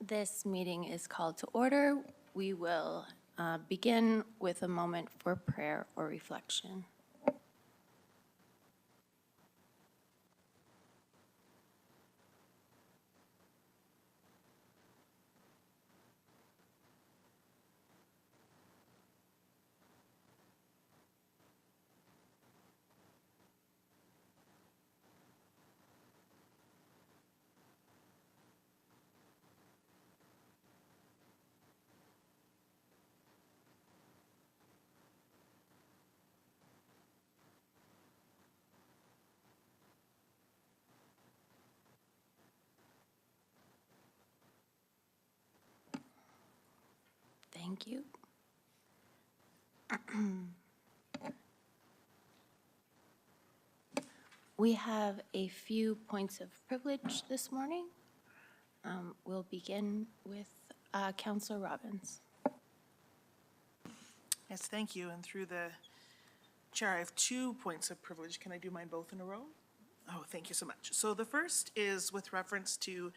This meeting is called to order. We will begin with a moment for prayer or reflection. Thank you. We have a few points of privilege this morning. We'll begin with Councillor Robbins. Yes, thank you. And through the chair, I have 2 points of privilege. Can I do mine both in a row? Oh, thank you so much. So the first is with reference to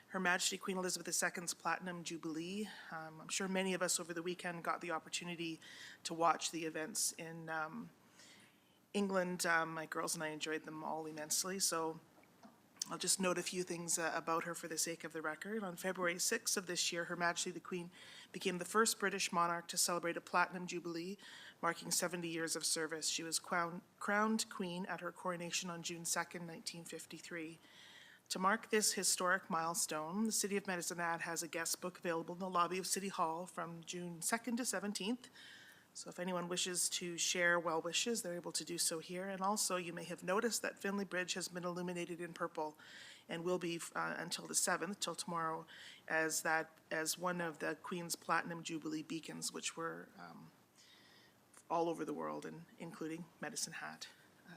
Her Majesty Queen Elizabeth II's Platinum Jubilee. I'm sure many of us over the weekend got the opportunity to watch the events in England. My girls and I enjoyed them all immensely. So I'll just note a few things about her for the sake of the record. On February 6th of this year, Her Majesty the Queen became the first British monarch to celebrate a Platinum Jubilee, marking 70 years of service. She was crowned Queen at her coronation on June 2nd, 1953. To mark this historic milestone, the City of Medicine Hat has a guest book available in the lobby of City Hall from June 2nd to 17th. So if anyone wishes to share well wishes, they're able to do so here. And also, you may have noticed that Finley Bridge has been illuminated in purple and will be until the 7th, till tomorrow, as one of the Queen's Platinum Jubilee beacons, which were all over the world, and including Medicine Hat.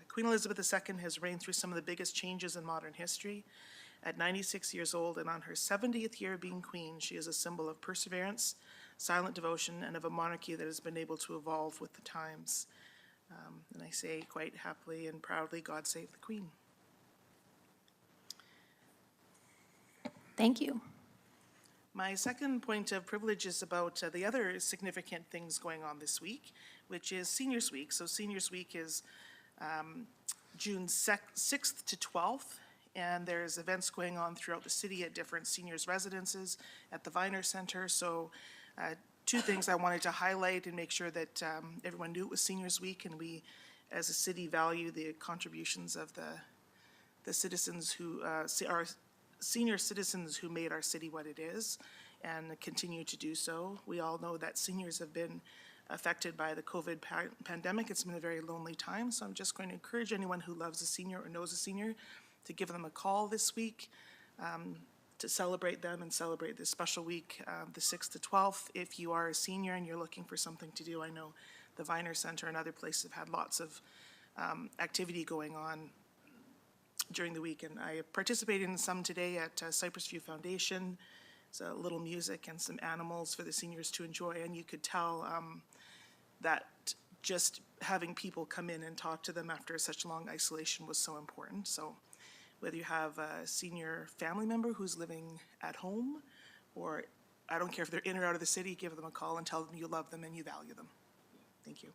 Queen Elizabeth II has reigned through some of the biggest changes in modern history. At 96 years old and on her 70th year of being Queen, she is a symbol of perseverance, silent devotion, and of a monarchy that has been able to evolve with the times. And I say quite happily and proudly, God save the Queen. Thank you. My second point of privilege is about the other significant things going on this week, which is Seniors Week. So Seniors Week is June 6th to 12th, and there's events going on throughout the city at different seniors' residences, at the Viner Center. So 2 things I wanted to highlight and make sure that everyone knew it was Seniors Week, and we as a city value the contributions of the citizens who our senior citizens who made our city what it is and continue to do so. We all know that seniors have been affected by the COVID pandemic. It's been a very lonely time, so I'm just going to encourage anyone who loves a senior or knows a senior to give them a call this week to celebrate them and celebrate this special week, the 6th to 12th. If you are a senior and you're looking for something to do, I know the Viner Center and other places have had lots of activity going on during the week, and I participated in some today at Cypress View Foundation. So a little music and some animals for the seniors to enjoy, and you could tell that just having people come in and talk to them after such long isolation was so important. So whether you have a senior family member who's living at home, or I don't care if they're in or out of the city, give them a call and tell them you love them and you value them. Thank you.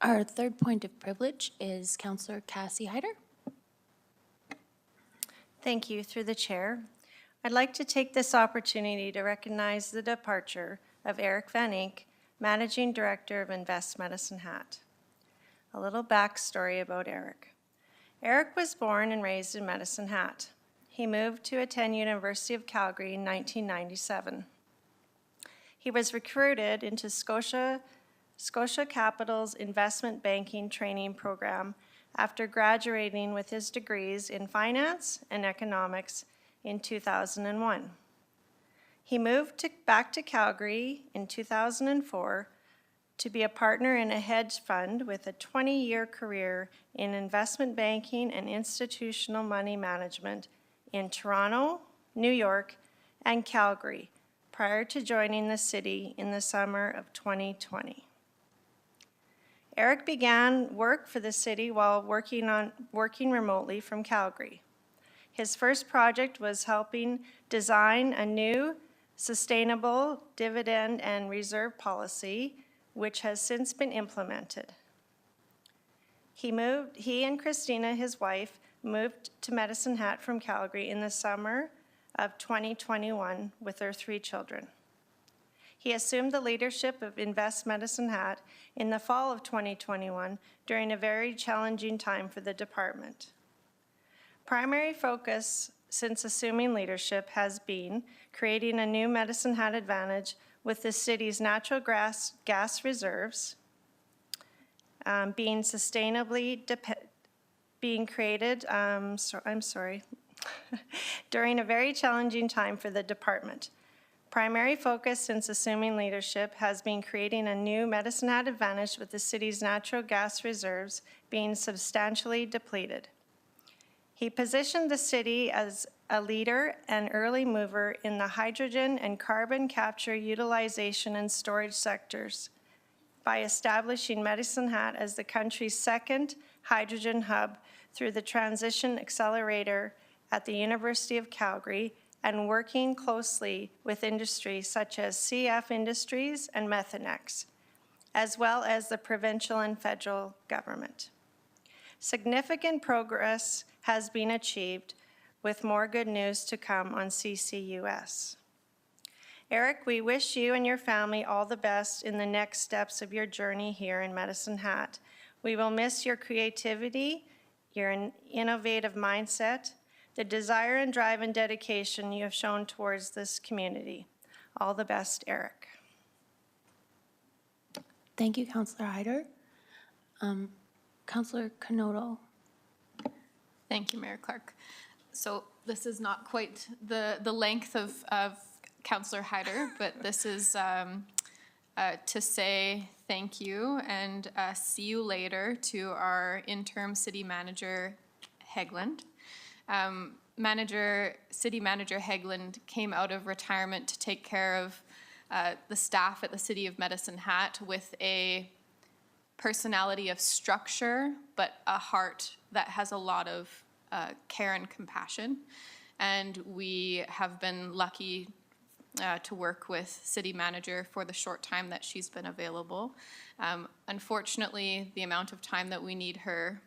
Our third point of privilege is Councillor Cassie Hyder. Thank you. Through the chair, I'd like to take this opportunity to recognize the departure of Eric Van Eyck, Managing Director of Invest Medicine Hat. A little backstory about Eric. Eric was born and raised in Medicine Hat. He moved to attend University of Calgary in 1997. He was recruited into Scotia Capital's investment banking training program after graduating with his degrees in finance and economics in 2001. He moved back to Calgary in 2004 to be a partner in a hedge fund with a 20-year career in investment banking and institutional money management in Toronto, New York, and Calgary prior to joining the city in the summer of 2020. Eric began work for the city while working remotely from Calgary. His first project was helping design a new sustainable dividend and reserve policy, which has since been implemented. He and Christina, his wife, moved to Medicine Hat from Calgary in the summer of 2021 with their 3 children. He assumed the leadership of Invest Medicine Hat in the fall of 2021 during a very challenging time for the department. Primary focus since assuming leadership has been creating a new Medicine Hat advantage with the city's natural gas reserves being sustainably being created, during a very challenging time for the department. Primary focus since assuming leadership has been creating a new Medicine Hat advantage with the city's natural gas reserves being substantially depleted. He positioned the city as a leader and early mover in the hydrogen and carbon capture utilization and storage sectors by establishing Medicine Hat as the country's second hydrogen hub through the Transition Accelerator at the University of Calgary and working closely with industries such as CF Industries and Methanex, as well as the provincial and federal government. Significant progress has been achieved, with more good news to come on CCUS. Eric, we wish you and your family all the best in the next steps of your journey here in Medicine Hat. We will miss your creativity, your innovative mindset, the desire and drive and dedication you have shown towards this community. All the best, Eric. Thank you, Councillor Hyder. Councillor Canodal. Thank you, Mayor Clark. So this is not quite the length of Councillor Hyder, but this is to say thank you and see you later to our interim city manager, Hegland. City Manager Hegland came out of retirement to take care of the staff at the City of Medicine Hat with a personality of structure, but a heart that has a lot of care and compassion. And we have been lucky to work with City Manager for the short time that she's been available. Unfortunately, the amount of time that we need her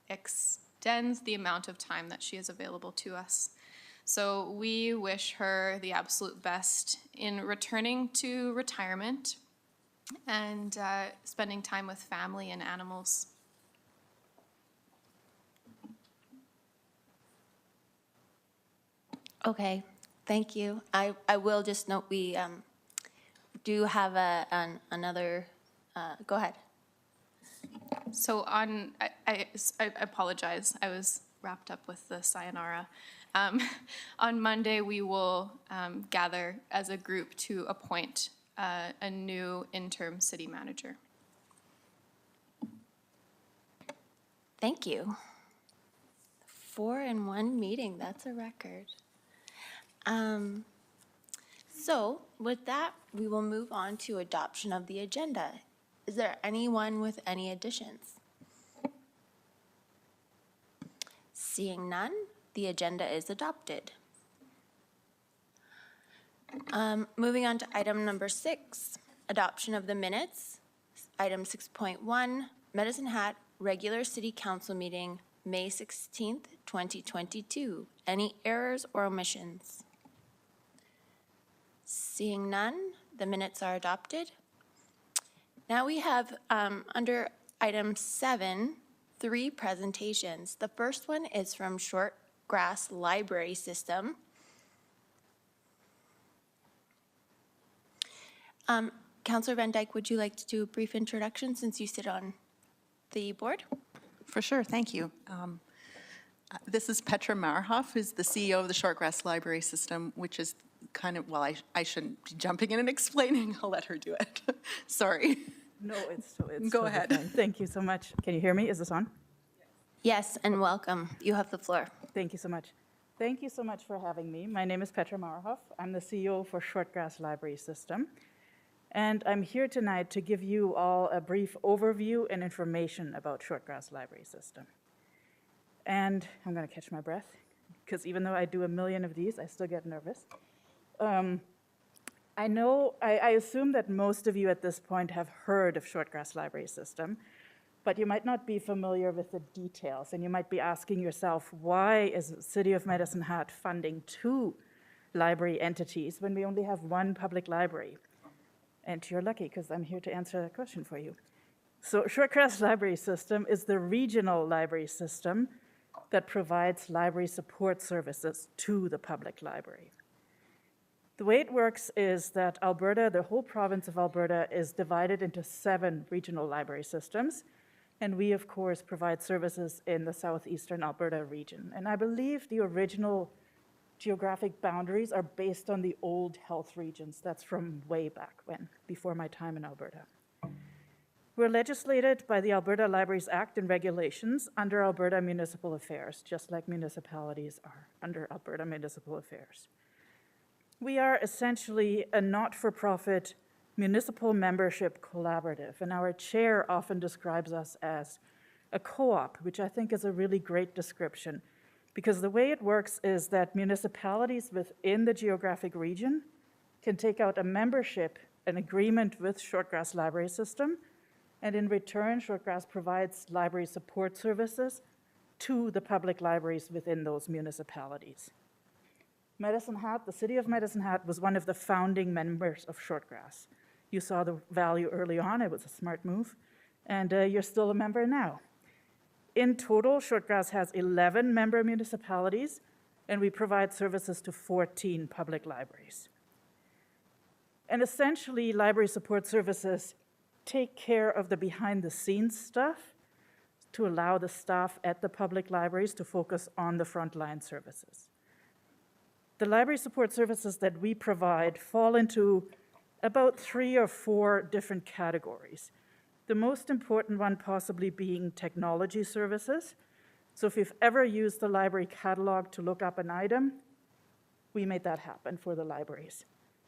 extends the amount of time that she is available to us. So we wish her the absolute best in returning to retirement and spending time with family and animals. Okay, thank you. I will just note we do have another, go ahead. So I apologize, I was wrapped up with the sayonara. On Monday, we will gather as a group to appoint a new interim city manager. Thank you. 4 in 1 meeting, that's a record. So with that, we will move on to adoption of the agenda. Is there anyone with any additions? Seeing none, the agenda is adopted. Moving on to item number 6, adoption of the minutes. Item 6.1, Medicine Hat Regular City Council Meeting, May 16th, 2022. Any errors or omissions? Seeing none, the minutes are adopted. Now we have, under item 7, 3 presentations. The first one is from Shortgrass Library System. Councillor Van Dyke, would you like to do a brief introduction since you sit on the board? For sure, thank you. This is Petra Marhoff, who's the CEO of the Shortgrass Library System, which is kind of, well, I shouldn't be jumping in and explaining. I'll let her do it. Sorry. No, it's Go ahead. fine. Thank you so much. Can you hear me? Is this on? Yes, and welcome. You have the floor. Thank you so much. Thank you so much for having me. My name is Petra Marhoff. I'm the CEO for Shortgrass Library System. And I'm here tonight to give you all a brief overview and information about Shortgrass Library System. And I'm going to catch my breath, because even though I do a million of these, I still get nervous. I assume that most of you at this point have heard of Shortgrass Library System, but you might not be familiar with the details, and you might be asking yourself, why is the City of Medicine Hat funding 2 library entities when we only have 1 public library? And you're lucky, because I'm here to answer that question for you. So Shortgrass Library System is the regional library system that provides library support services to the public library. The way it works is that Alberta, the whole province of Alberta, is divided into 7 regional library systems, and we, of course, provide services in the southeastern Alberta region. And I believe the original geographic boundaries are based on the old health regions. That's from way back when, before my time in Alberta. We're legislated by the Alberta Libraries Act and regulations under Alberta Municipal Affairs, just like municipalities are under Alberta Municipal Affairs. We are essentially a not-for-profit municipal membership collaborative, and our chair often describes us as a co-op, which I think is a really great description, because the way it works is that municipalities within the geographic region can take out a membership, an agreement with Shortgrass Library System, and in return, Shortgrass provides library support services to the public libraries within those municipalities. Medicine Hat, the City of Medicine Hat, was one of the founding members of Shortgrass. You saw the value early on, it was a smart move, and you're still a member now. In total, Shortgrass has 11 member municipalities, and we provide services to 14 public libraries. And essentially, library support services take care of the behind-the-scenes stuff to allow the staff at the public libraries to focus on the frontline services. The library support services that we provide fall into about 3 or 4 different categories. The most important one possibly being technology services. So if you've ever used the library catalog to look up an item, we make that happen for the libraries.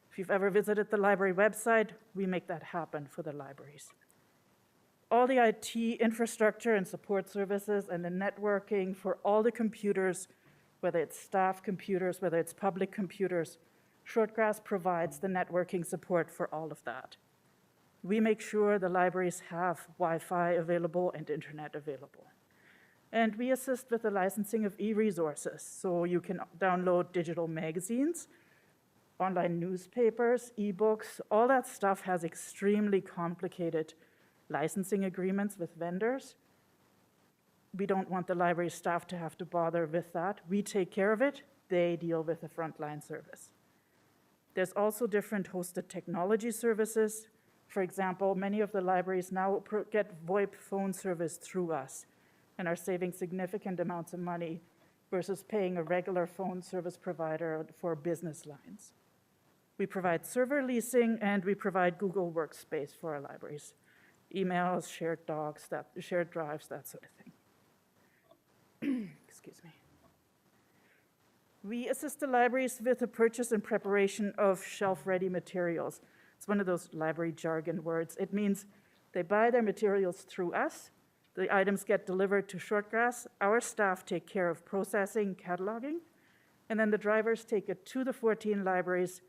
If you've ever visited the library website, we make that happen for the libraries. All the IT infrastructure and support services and the networking for all the computers, whether it's staff computers, whether it's public computers, Shortgrass provides the networking support for all of that. We make sure the libraries have Wi-Fi available and internet available. And we assist with the licensing of e-resources, so you can download digital magazines, online newspapers, ebooks, all that stuff has extremely complicated licensing agreements with vendors. We don't want the library staff to have to bother with that. We take care of it, they deal with the frontline service. There's also different hosted technology services. For example, many of the libraries now get VoIP phone service through us and are saving significant amounts of money versus paying a regular phone service provider for business lines. We provide server leasing, and we provide Google Workspace for our libraries. Emails, shared docs, shared drives, that sort of thing. Excuse me. We assist the libraries with the purchase and preparation of shelf-ready materials. It's one of those library jargon words. It means they buy their materials through us, the items get delivered to Shortgrass, our staff take care of processing, cataloging, and then the drivers take it to the 14 libraries,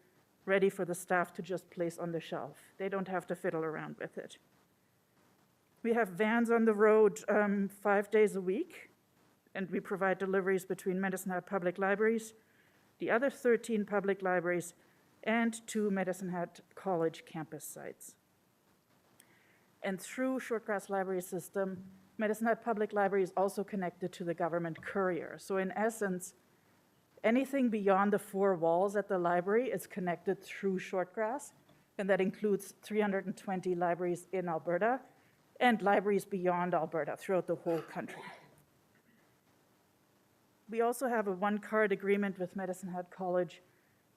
ready for the staff to just place on the shelf. They don't have to fiddle around with it. We have vans on the road 5 days a week, and we provide deliveries between Medicine Hat Public Libraries, the other 13 public libraries, and 2 Medicine Hat College campus sites. And through Shortgrass Library System, Medicine Hat Public Library is also connected to the government courier. So in essence, anything beyond the 4 walls at the library is connected through Shortgrass, and that includes 320 libraries in Alberta and libraries beyond Alberta throughout the whole country. We also have a one-card agreement with Medicine Hat College,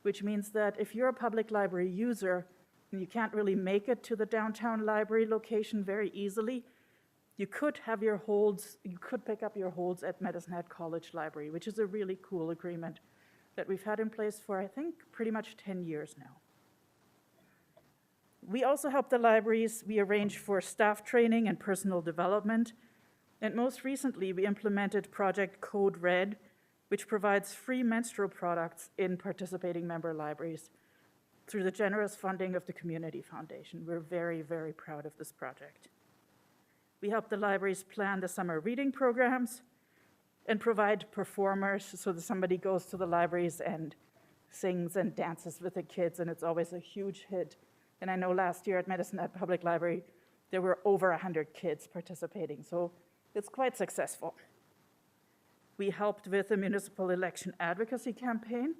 which means that if you're a public library user and you can't really make it to the downtown library location very easily, you could pick up your holds at Medicine Hat College Library, which is a really cool agreement that we've had in place for, I think, pretty much 10 years now. We also help the libraries. We arrange for staff training and personal development. And most recently, we implemented Project Code Red which provides free menstrual products in participating member libraries through the generous funding of the Community Foundation. We're very, very proud of this project. We help the libraries plan the summer reading programs and provide performers so that somebody goes to the libraries and sings and dances with the kids, and it's always a huge hit. And I know last year at Medicine Hat Public Library, there were over 100 kids participating, so it's quite successful. We helped with the municipal election advocacy campaign.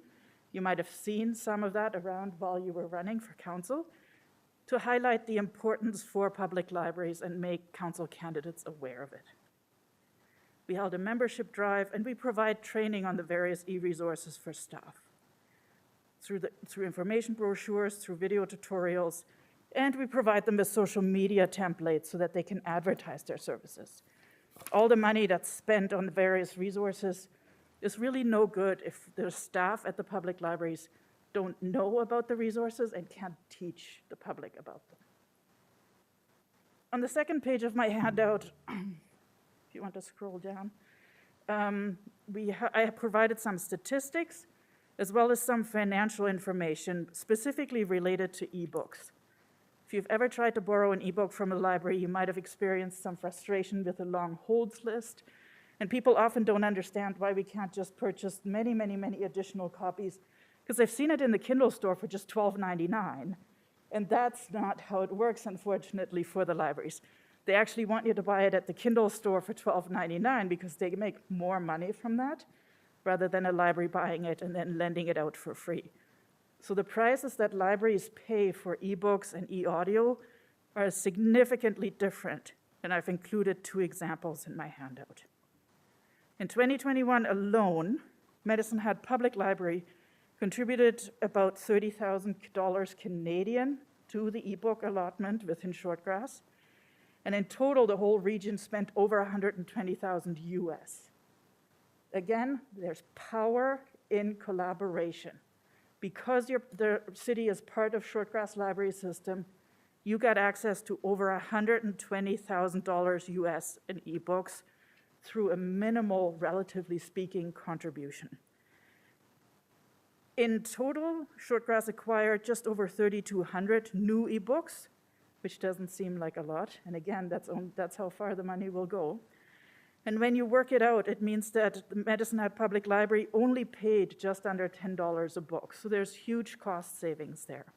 You might have seen some of that around while you were running for council, to highlight the importance for public libraries and make council candidates aware of it. We held a membership drive, and we provide training on the various e-resources for staff through information brochures, through video tutorials, and we provide them with social media templates so that they can advertise their services. All the money that's spent on the various resources is really no good if the staff at the public libraries don't know about the resources and can't teach the public about them. On the second page of my handout, if you want to scroll down, I have provided some statistics as well as some financial information specifically related to ebooks. If you've ever tried to borrow an ebook from a library, you might have experienced some frustration with the long holds list, and people often don't understand why we can't just purchase many, many, many additional copies, because they've seen it in the Kindle store for just $12.99, and that's not how it works, unfortunately, for the libraries. They actually want you to buy it at the Kindle store for $12.99 because they make more money from that, rather than a library buying it and then lending it out for free. So the prices that libraries pay for ebooks and e-audio are significantly different, and I've included 2 examples in my handout. In 2021 alone, Medicine Hat Public Library contributed about $30,000 Canadian to the ebook allotment within Shortgrass, and in total, the whole region spent over $120,000 US. Again, there's power in collaboration. Because the city is part of Shortgrass Library System, you got access to over $120,000 US in ebooks through a minimal, relatively speaking, contribution. In total, Shortgrass acquired just over 3,200 new ebooks, which doesn't seem like a lot. And again, that's how far the money will go. And when you work it out, it means that the Medicine Hat Public Library only paid just under $10 a book. So there's huge cost savings there.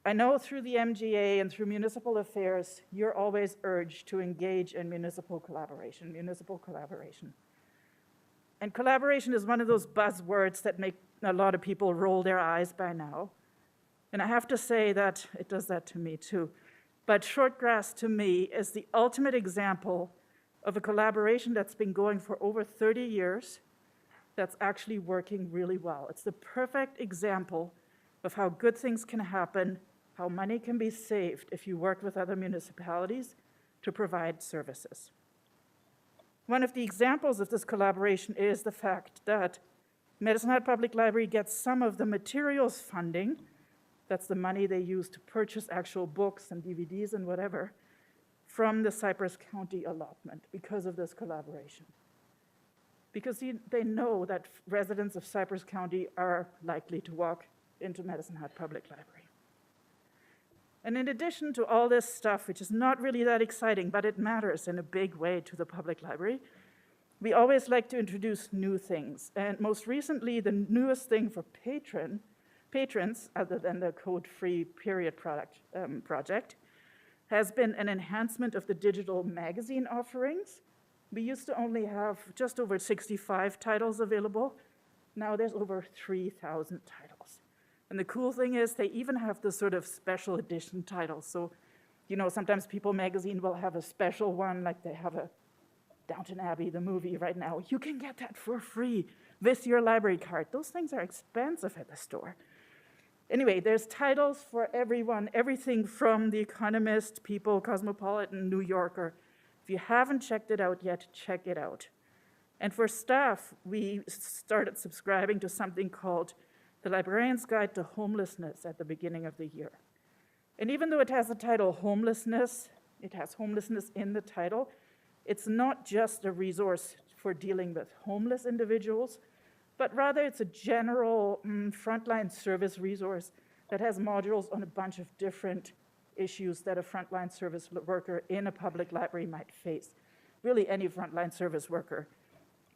I know through the MGA and through municipal affairs, you're always urged to engage in municipal collaboration. And collaboration is one of those buzzwords that make a lot of people roll their eyes by now. And I have to say that it does that to me too. But Shortgrass, to me, is the ultimate example of a collaboration that's been going for over 30 years that's actually working really well. It's the perfect example of how good things can happen, how money can be saved if you work with other municipalities to provide services. One of the examples of this collaboration is the fact that Medicine Hat Public Library gets some of the materials funding, that's the money they use to purchase actual books and DVDs and whatever, from the Cypress County allotment because of this collaboration. Because they know that residents of Cypress County are likely to walk into Medicine Hat Public Library. And in addition to all this stuff, which is not really that exciting, but it matters in a big way to the public library, we always like to introduce new things. And most recently, the newest thing for patrons, other than the code-free period project, has been an enhancement of the digital magazine offerings. We used to only have just over 65 titles available. Now there's over 3,000 titles. And the cool thing is they even have the sort of special edition titles. So, sometimes People magazine will have a special one, like they have a Downton Abbey, the movie right now. You can get that for free with your library card. Those things are expensive at the store. Anyway, there's titles for everyone, everything from The Economist, People, Cosmopolitan, New Yorker. If you haven't checked it out yet, check it out. And for staff, we started subscribing to something called The Librarian's Guide to Homelessness at the beginning of the year. And even though it has the title Homelessness, it has homelessness in the title, it's not just a resource for dealing with homeless individuals, but rather it's a general frontline service resource that has modules on a bunch of different issues that a frontline service worker in a public library might face. Really, any frontline service worker.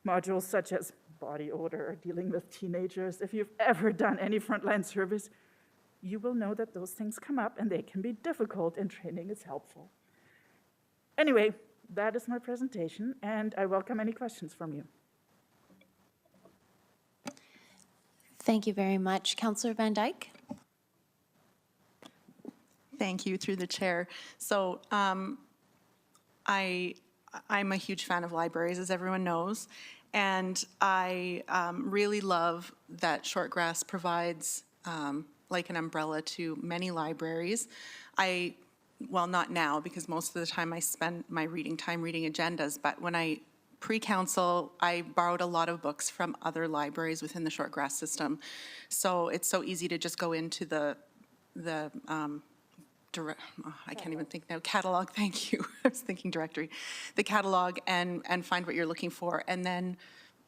Modules such as body odor, dealing with teenagers. If you've ever done any frontline service, you will know that those things come up and they can be difficult, and training is helpful. Anyway, that is my presentation, and I welcome any questions from you. Thank you very much. Councillor Van Dyke? Thank you, through the chair. So I'm a huge fan of libraries, as everyone knows, and I really love that Shortgrass provides like an umbrella to many libraries. Well, not now, because most of the time I spend my reading time reading agendas, but when I pre-council, I borrowed a lot of books from other libraries within the Shortgrass system. So it's so easy to just go into the I can't even think now, catalog, thank you. I was thinking directory. The catalog and find what you're looking for. And then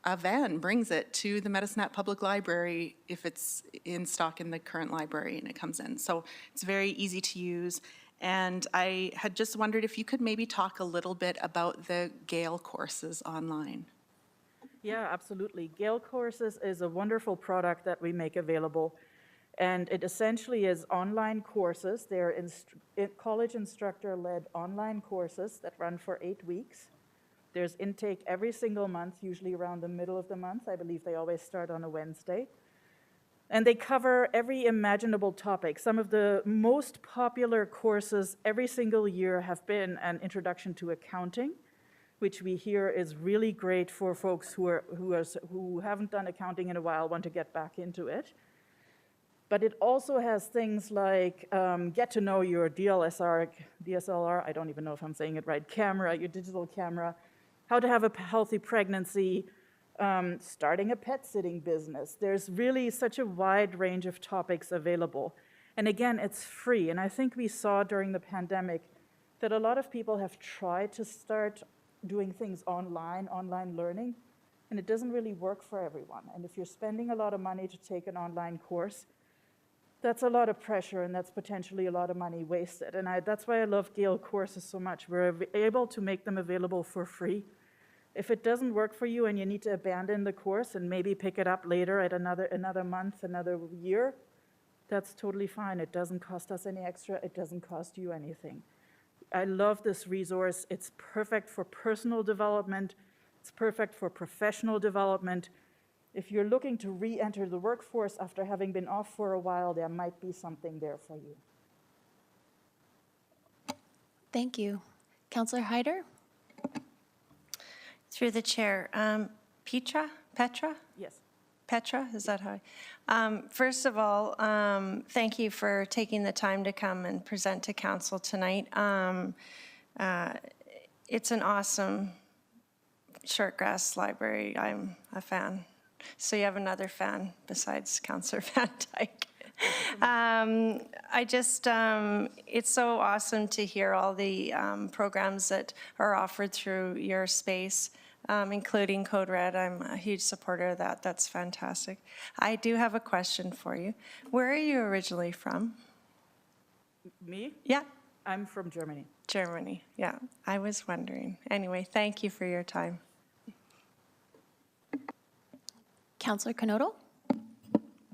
a van brings it to the Medicine Hat Public Library if it's in stock in the current library and it comes in. So it's very easy to use. And I had just wondered if you could maybe talk a little bit about the Gale courses online. Yeah, absolutely. Gale Courses is a wonderful product that we make available. And it essentially is online courses. They're college instructor-led online courses that run for 8 weeks. There's intake every single month, usually around the middle of the month. I believe they always start on a Wednesday. And they cover every imaginable topic. Some of the most popular courses every single year have been an introduction to accounting, which we hear is really great for folks who haven't done accounting in a while, want to get back into it. But it also has things like get to know your DSLR, I don't even know if I'm saying it right, camera, your digital camera, how to have a healthy pregnancy, starting a pet sitting business. There's really such a wide range of topics available. And again, it's free. And I think we saw during the pandemic that a lot of people have tried to start doing things online learning, and it doesn't really work for everyone. And if you're spending a lot of money to take an online course, that's a lot of pressure, and that's potentially a lot of money wasted. And that's why I love Gale courses so much. We're able to make them available for free. If it doesn't work for you and you need to abandon the course and maybe pick it up later at another month, another year, that's totally fine. It doesn't cost us any extra. It doesn't cost you anything. I love this resource. It's perfect for personal development. It's perfect for professional development. If you're looking to re-enter the workforce after having been off for a while, there might be something there for you. Thank you. Councillor Hyder? Through the chair, Petra? Yes. Petra, is that how? First of all, thank you for taking the time to come and present to council tonight. It's an awesome Shortgrass library. I'm a fan. So you have another fan besides Councillor Van Dyke. It's so awesome to hear all the programs that are offered through your space, including Code Red. I'm a huge supporter of that. That's fantastic. I do have a question for you. Where are you originally from? Me? Yeah. I'm from Germany. Germany, yeah. I was wondering. Anyway, thank you for your time. Councillor Canoto?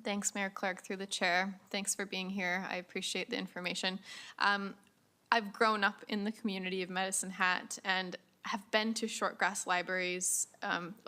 Thanks, Mayor Clark, through the chair. Thanks for being here. I appreciate the information. I've grown up in the community of Medicine Hat and have been to Shortgrass libraries.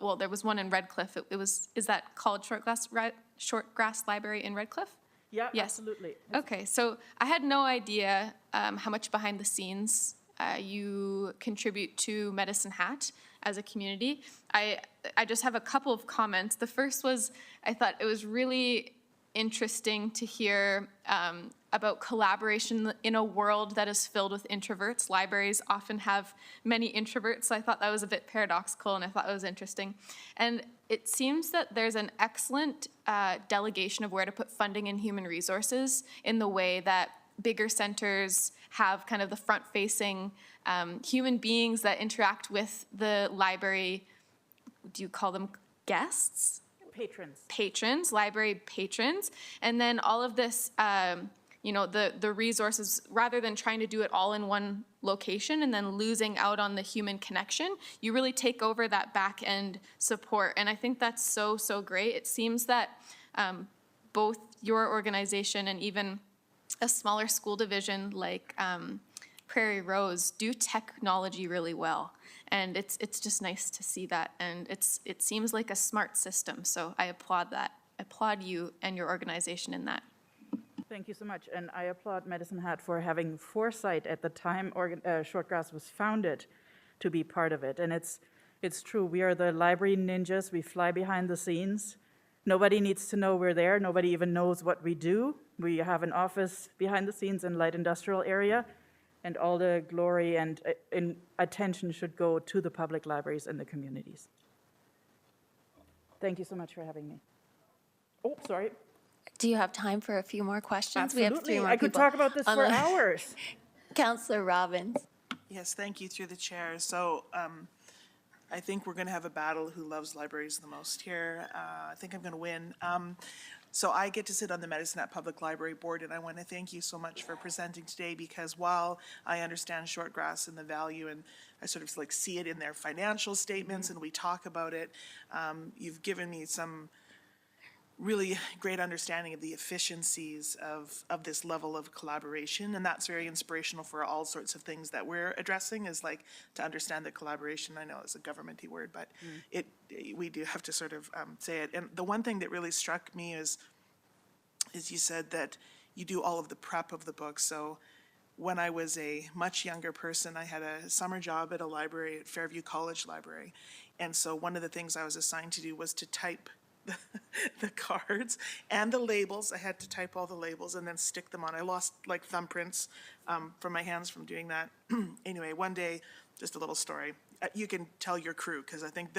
Well, there was one in Redcliffe. Is that called Shortgrass Library in Redcliffe? Yeah, Yes. absolutely. Okay, so I had no idea how much behind the scenes you contribute to Medicine Hat as a community. I just have a couple of comments. The first was, I thought it was really interesting to hear about collaboration in a world that is filled with introverts. Libraries often have many introverts, so I thought that was a bit paradoxical, and I thought that was interesting. And it seems that there's an excellent delegation of where to put funding and human resources in the way that bigger centers have kind of the front-facing human beings that interact with the library do you call them guests? Patrons. Library patrons, and then all of this, the resources, rather than trying to do it all in one location and then losing out on the human connection, you really take over that back end support. And I think that's so, so great. It seems that both your organization and even a smaller school division like Prairie Rose do technology really well. And it's just nice to see that. And it seems like a smart system. So I applaud that. I applaud you and your organization in that. Thank you so much. And I applaud Medicine Hat for having foresight at the time Shortgrass was founded to be part of it. And it's true. We are the library ninjas. We fly behind the scenes. Nobody needs to know we're there. Nobody even knows what we do. We have an office behind the scenes in light industrial area. And all the glory and attention should go to the public libraries and the communities. Thank you so much for having me. Oh, sorry. Do you have time for a few more questions? We have 3 Absolutely. more I could people talk about this on for the- hours. Councillor Robbins. Yes, thank you through the chair. So I think we're going to have a battle who loves libraries the most here. I think I'm going to win. So I get to sit on the Medicine Hat Public Library Board, and I want to thank you so much for presenting today, because while I understand Shortgrass and the value, and I sort of like see it in their financial statements and we talk about it, you've given me some really great understanding of the efficiencies of this level of collaboration, and that's very inspirational for all sorts of things that we're addressing, is like to understand that collaboration, I know it's a governmenty word, but we do have to sort of say it. And the one thing that really struck me is you said that you do all of the prep of the book. So when I was a much younger person, I had a summer job at a library at Fairview College Library, and so one of the things I was assigned to do was to type the cards and the labels. I had to type all the labels and then stick them on. I lost like thumbprints from my hands from doing that. Anyway, one day, just a little story. You can tell your crew, because I think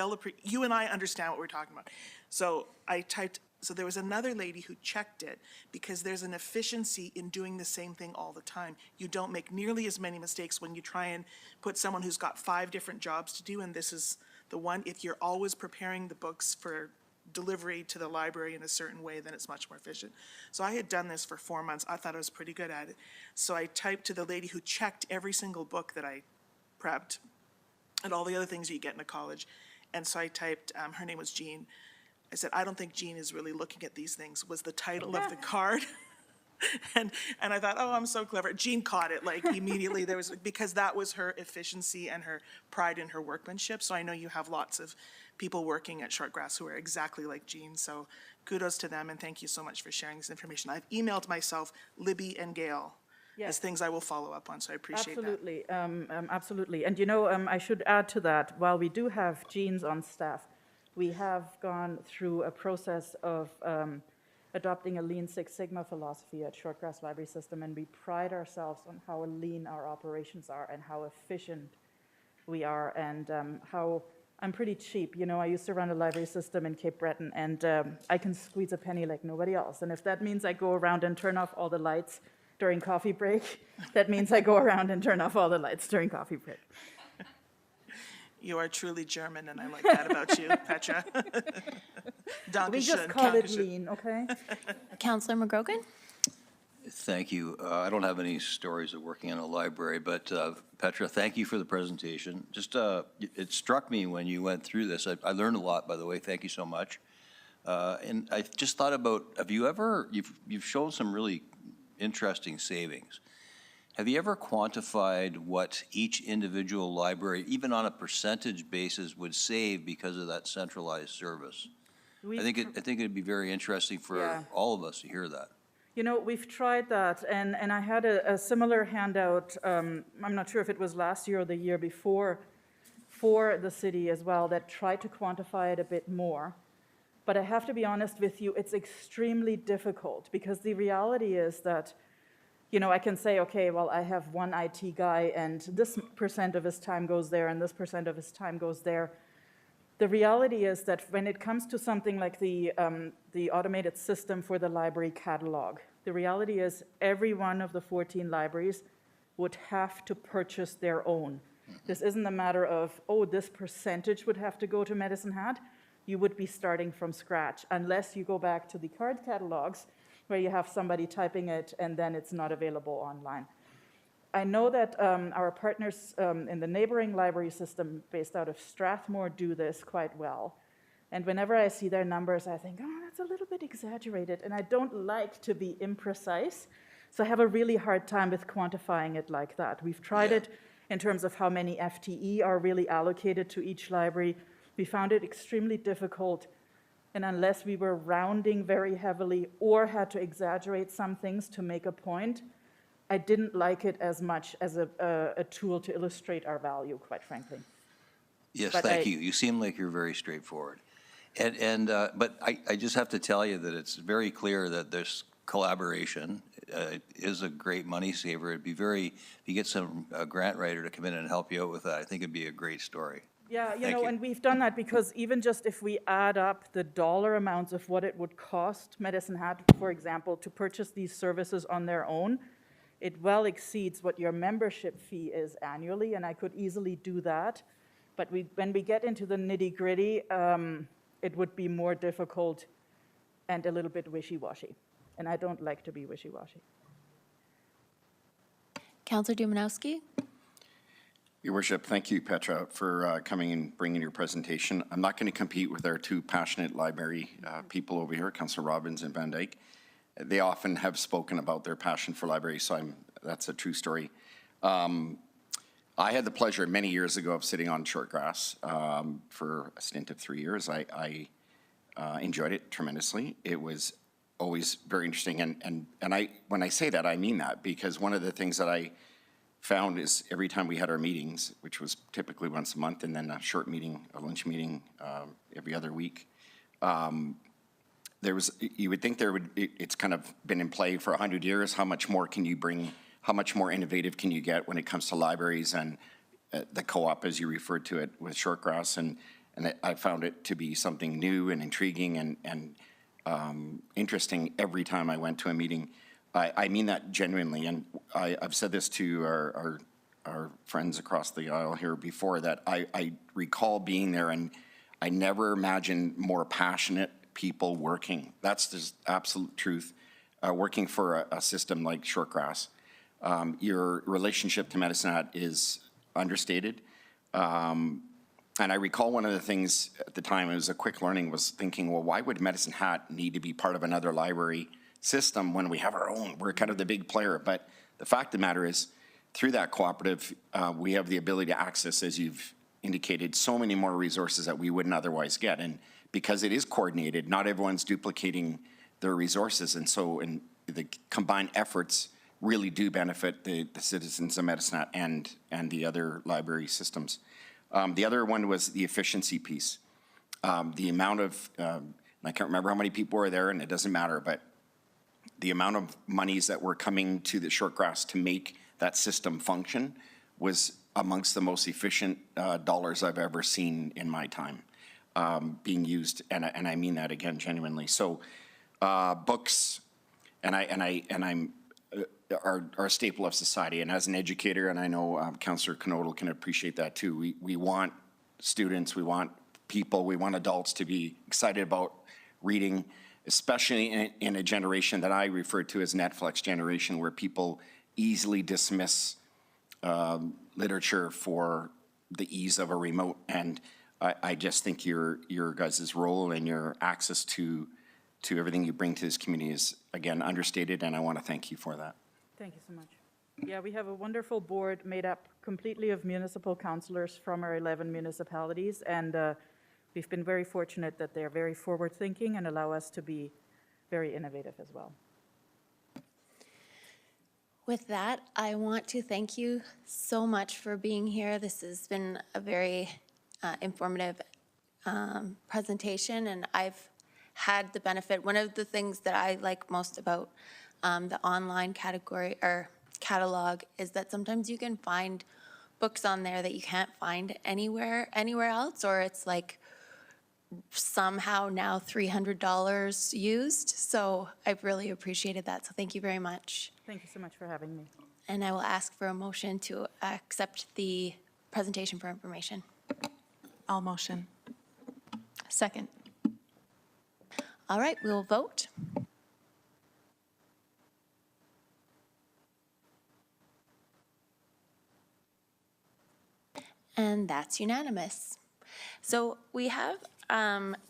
you and I understand what we're talking about. So I typed, so there was another lady who checked it, because there's an efficiency in doing the same thing all the time. You don't make nearly as many mistakes when you try and put someone who's got 5 different jobs to do, and this is the one. If you're always preparing the books for delivery to the library in a certain way, then it's much more efficient. So I had done this for 4 months. I thought I was pretty good at it. So I typed to the lady who checked every single book that I prepped and all the other things you get in a college. And so I typed, her name was Jean. I said, I don't think Jean is really looking at these things, was the title of the card. And I thought, oh, I'm so clever. Jean caught it like immediately. Because that was her efficiency and her pride in her workmanship. So I know you have lots of people working at Shortgrass who are exactly like Jean. So kudos to them, and thank you so much for sharing this information. I've emailed myself Libby and Gale as things I will follow up on, so I appreciate that. Absolutely. And I should add to that, while we do have Jeans on staff, we have gone through a process of adopting a Lean Six Sigma philosophy at Shortgrass Library System, and we pride ourselves on how lean our operations are and how efficient we are, and how I'm pretty cheap. I used to run a library system in Cape Breton, and I can squeeze a penny like nobody else. And if that means I go around and turn off all the lights during coffee break, that means I go around and turn off all the lights during coffee break. You are truly German, and I like that about you, Petra. We just call it lean, okay? Councillor McGrogan? Thank you. I don't have any stories of working in a library, but Petra, thank you for the presentation. Just, it struck me when you went through this. I learned a lot, by the way. Thank you so much. And I just thought about, you've shown some really interesting savings. Have you ever quantified what each individual library, even on a percentage basis, would save because of that centralized service? I think it'd be very interesting for all of us to hear that. We've tried that, and I had a similar handout, I'm not sure if it was last year or the year before, for the city as well, that tried to quantify it a bit more. But I have to be honest with you, it's extremely difficult, because the reality is that I can say, okay, well, I have one IT guy, and this % of his time goes there, and this % of his time goes there. The reality is that when it comes to something like the automated system for the library catalog, the reality is every one of the 14 libraries would have to purchase their own. This isn't a matter of, oh, this percentage would have to go to Medicine Hat. You would be starting from scratch unless you go back to the card catalogs where you have somebody typing it and then it's not available online. I know that our partners in the neighboring library system based out of Strathmore do this quite well. And whenever I see their numbers, I think, oh, that's a little bit exaggerated. And I don't like to be imprecise. So I have a really hard time with quantifying it like that. We've tried it in terms of how many FTE are really allocated to each library. We found it extremely difficult. And unless we were rounding very heavily or had to exaggerate some things to make a point, I didn't like it as much as a tool to illustrate our value, quite frankly. Yes, But thank you. You seem like you're very straightforward. But I just have to tell you that it's very clear that this collaboration is a great money saver. It'd be if you get some grant writer to come in and help you out with that, I think it'd be a great story. Yeah, Thank you. and we've done that because even just if we add up the dollar amounts of what it would cost Medicine Hat, for example, to purchase these services on their own, it well exceeds what your membership fee is annually, and I could easily do that. But when we get into the nitty-gritty, it would be more difficult and a little bit wishy-washy. And I don't like to be wishy-washy. Councillor Dumanowski? Your Worship, thank you, Petra, for coming and bringing your presentation. I'm not going to compete with our two passionate library people over here, Councillor Robbins and Van Dyke. They often have spoken about their passion for libraries, so that's a true story. I had the pleasure many years ago of sitting on Shortgrass for a stint of 3 years. I enjoyed it tremendously. It was always very interesting, and when I say that, I mean that, because one of the things that I found is every time we had our meetings, which was typically once a month, and then a short meeting, a lunch meeting every other week, you would think it's kind of been in play for 100 years. How much more can you bring? How much more innovative can you get when it comes to libraries and the co-op, as you referred to it, with Shortgrass? And I found it to be something new and intriguing and interesting every time I went to a meeting. I mean that genuinely, and I've said this to our friends across the aisle here before, that I recall being there, and I never imagined more passionate people working. That's the absolute truth, working for a system like Shortgrass. Your relationship to Medicine Hat is understated. And I recall one of the things at the time, it was a quick learning, was thinking, well, why would Medicine Hat need to be part of another library system when we have our own? We're kind of the big player. But the fact of the matter is, through that cooperative, we have the ability to access, as you've indicated, so many more resources that we wouldn't otherwise get. And because it is coordinated, not everyone's duplicating their resources. And so the combined efforts really do benefit the citizens of Medicine Hat and the other library systems. The other one was the efficiency piece. The amount of, I can't remember how many people were there, and it doesn't matter, but the amount of monies that were coming to the Shortgrass to make that system function was amongst the most efficient dollars I've ever seen in my time being used, and I mean that again genuinely. So books, and I'm are a staple of society, and as an educator, and I know Councillor Knodel can appreciate that too, we want students, we want people, we want adults to be excited about reading, especially in a generation that I refer to as Netflix generation, where people easily dismiss literature for the ease of a remote. And I just think your guys' role and your access to everything you bring to this community is, again, understated, and I want to thank you for that. Thank you so much. Yeah, we have a wonderful board made up completely of municipal councillors from our 11 municipalities, and we've been very fortunate that they're very forward-thinking and allow us to be very innovative as well. With that, I want to thank you so much for being here. This has been a very informative presentation, and I've had the benefit. One of the things that I like most about the online category or catalog is that sometimes you can find books on there that you can't find anywhere else, or it's like somehow now $300 used. So I've really appreciated that. So thank you very much. Thank you so much for having me. And I will ask for a motion to accept the presentation for information. I'll motion. Second. All right, we will vote. And that's unanimous. So we have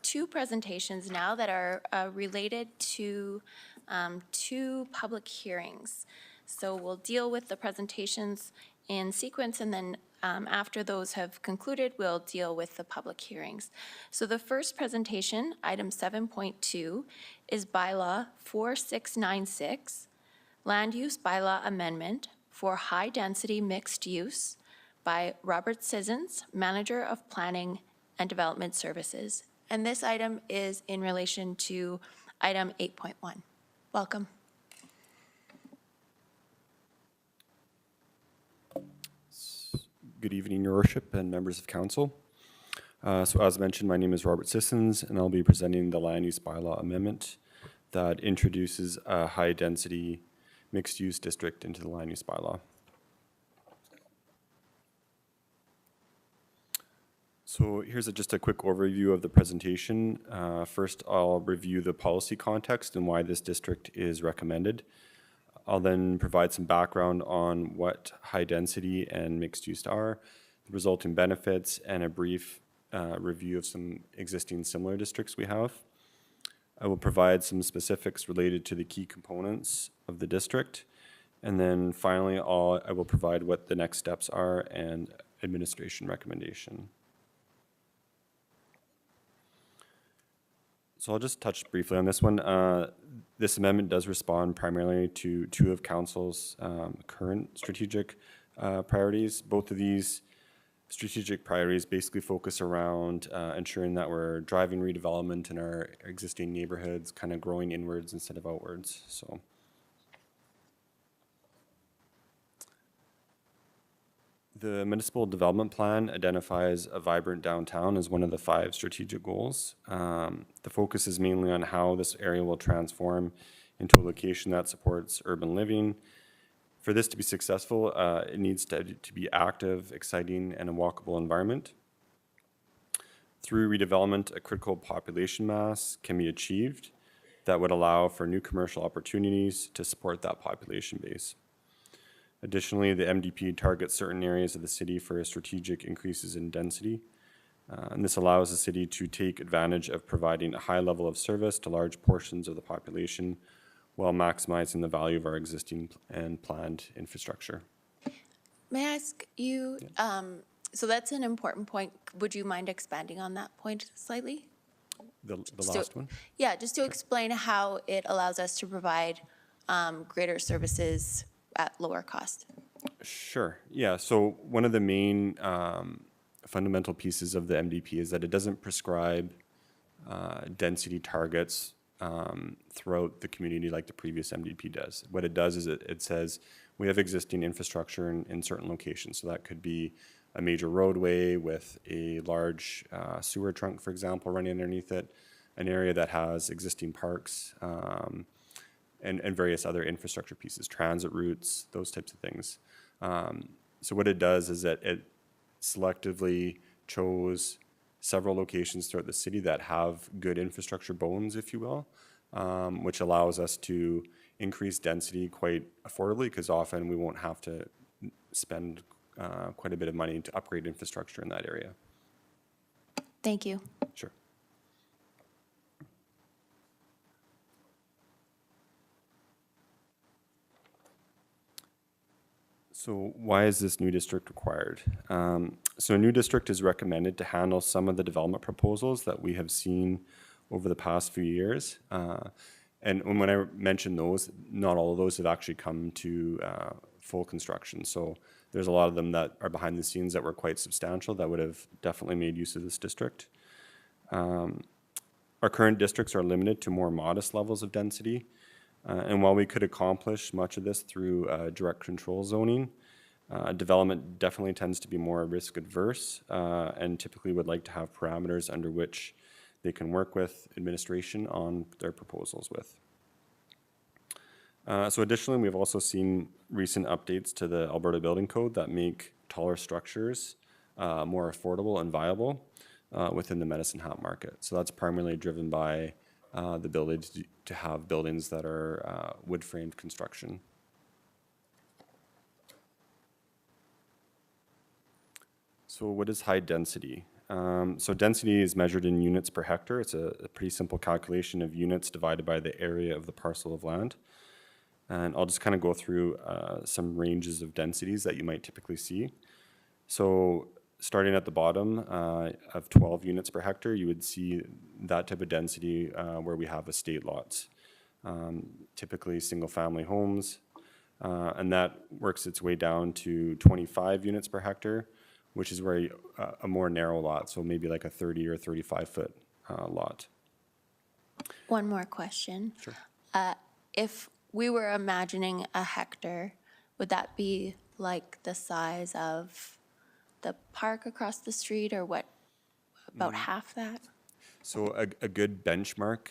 two presentations now that are related to two public hearings. So we'll deal with the presentations in sequence, and then after those have concluded, we'll deal with the public hearings. So the first presentation, item 7.2, is Bylaw 4696, Land Use Bylaw Amendment for High-Density Mixed Use by Robert Sissons, Manager of Planning and Development Services. And this item is in relation to item 8.1. Welcome. Good evening, Your Worship and members of council. So as mentioned, my name is Robert Sissons, and I'll be presenting the Land Use Bylaw Amendment that introduces a high-density mixed-use district into the Land Use Bylaw. So here's just a quick overview of the presentation. First, I'll review the policy context and why this district is recommended. I'll then provide some background on what high density and mixed use are, the resulting benefits, and a brief review of some existing similar districts we have. I will provide some specifics related to the key components of the district. And then finally, I will provide what the next steps are and administration recommendation. So I'll just touch briefly on this one. This amendment does respond primarily to two of council's current strategic priorities. Both of these strategic priorities basically focus around ensuring that we're driving redevelopment in our existing neighborhoods, kind of growing inwards instead of outwards. So. The Municipal Development Plan identifies a vibrant downtown as one of the 5 strategic goals. The focus is mainly on how this area will transform into a location that supports urban living. For this to be successful, it needs to be active, exciting, and a walkable environment. Through redevelopment, a critical population mass can be achieved that would allow for new commercial opportunities to support that population base. Additionally, the MDP targets certain areas of the city for strategic increases in density. And this allows the city to take advantage of providing a high level of service to large portions of the population while maximizing the value of our existing and planned infrastructure. May I ask you, so that's an important point. Would you mind expanding on that point slightly? The last one? Yeah, just to explain how it allows us to provide greater services at lower cost. Sure. Yeah. So one of the main fundamental pieces of the MDP is that it doesn't prescribe density targets throughout the community like the previous MDP does. What it does is it says we have existing infrastructure in certain locations. So that could be a major roadway with a large sewer trunk, for example, running underneath it, an area that has existing parks, and various other infrastructure pieces, transit routes, those types of things. So what it does is that it selectively chose several locations throughout the city that have good infrastructure bones, if you will, which allows us to increase density quite affordably because often we won't have to spend quite a bit of money to upgrade infrastructure in that area. Thank you. Sure. So why is this new district required? So a new district is recommended to handle some of the development proposals that we have seen over the past few years. And when I mention those, not all of those have actually come to full construction. So there's a lot of them that are behind the scenes that were quite substantial that would have definitely made use of this district. Our current districts are limited to more modest levels of density. And while we could accomplish much of this through direct control zoning, development definitely tends to be more risk adverse and typically would like to have parameters under which they can work with administration on their proposals with. So additionally, we've also seen recent updates to the Alberta Building Code that make taller structures more affordable and viable within the Medicine Hat market. So that's primarily driven by the ability to have buildings that are wood-framed construction. So what is high density? So density is measured in units per hectare. It's a pretty simple calculation of units divided by the area of the parcel of land. And I'll just kind of go through some ranges of densities that you might typically see. So starting at the bottom of 12 units per hectare, you would see that type of density where we have estate lots, typically single-family homes. And that works its way down to 25 units per hectare, which is where a more narrow lot, so maybe like a 30 or 35-foot lot. One more question. Sure. If we were imagining a hectare, would that be like the size of the park across the street, or what, about half that? So a good benchmark,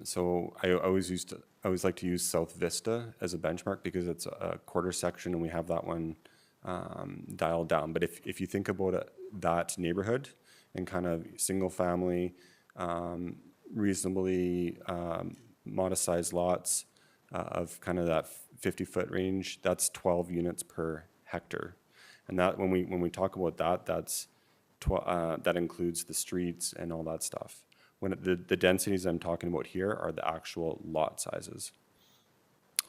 so I always like to use South Vista as a benchmark because it's a quarter section and we have that one dialed down. But if you think about that neighborhood and kind of single family, reasonably modest sized lots of kind of that 50-foot range, that's 12 units per hectare. And that when we talk about that, that includes the streets and all that stuff. When the densities I'm talking about here are the actual lot sizes.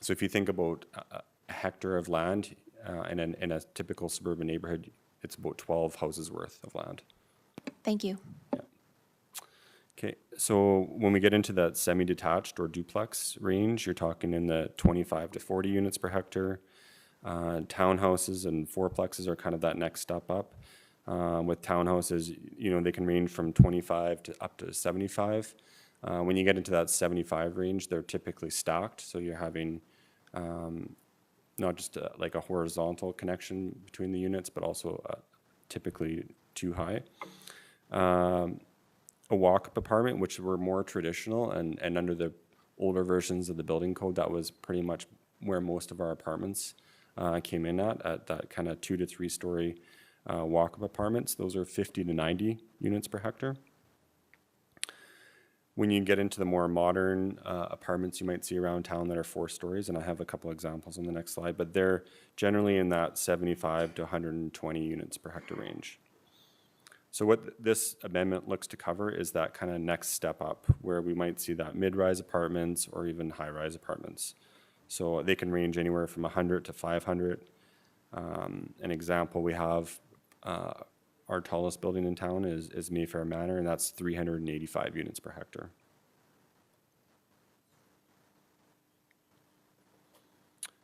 So if you think about a hectare of land in a typical suburban neighborhood, it's about 12 houses worth of land. Thank you. Yeah. Okay, so when we get into that semi-detached or duplex range, you're talking in the 25 to 40 units per hectare. Townhouses and fourplexes are kind of that next step up. With townhouses, they can range from 25 to up to 75. When you get into that 75 range, they're typically stacked, so you're having not just like a horizontal connection between the units, but also typically too high. A walk-up apartment, which were more traditional, and under the older versions of the building code, that was pretty much where most of our apartments came in at that kind of 2 to 3 story walk-up apartments. Those are 50 to 90 units per hectare. When you get into the more modern apartments you might see around town that are 4 stories, and I have a couple examples on the next slide, but they're generally in that 75 to 120 units per hectare range. So what this amendment looks to cover is that kind of next step up where we might see that mid-rise apartments or even high-rise apartments. So they can range anywhere from 100 to 500. An example we have, our tallest building in town is Mayfair Manor, and that's 385 units per hectare.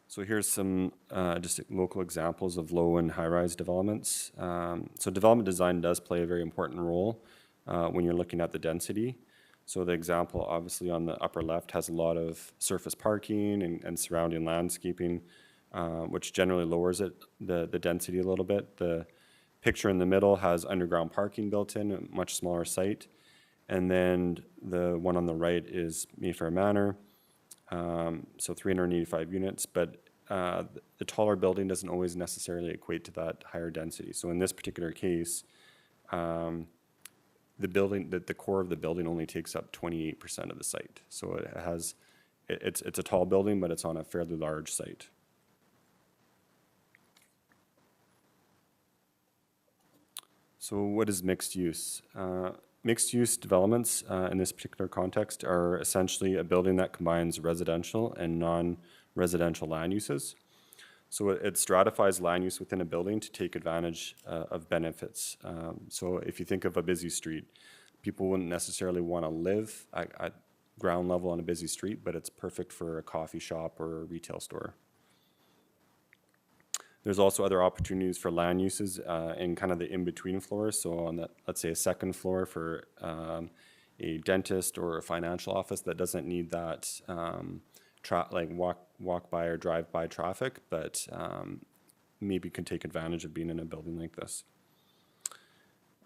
So here's some just local examples of low and high-rise developments. So development design does play a very important role when you're looking at the density. So the example obviously on the upper left has a lot of surface parking and surrounding landscaping, which generally lowers the density a little bit. The picture in the middle has underground parking built in, a much smaller site. And then the one on the right is Mayfair Manor, so 385 units, but the taller building doesn't always necessarily equate to that higher density. So in this particular case, the core of the building only takes up 28% of the site. So it's a tall building, but it's on a fairly large site. So what is mixed use? Mixed use developments in this particular context are essentially a building that combines residential and non-residential land uses. So it stratifies land use within a building to take advantage of benefits. So if you think of a busy street, people wouldn't necessarily want to live at ground level on a busy street, but it's perfect for a coffee shop or a retail store. There's also other opportunities for land uses in kind of the in-between floors. So on that, let's say a second floor for a dentist or a financial office that doesn't need that like walk by or drive by traffic, but maybe can take advantage of being in a building like this.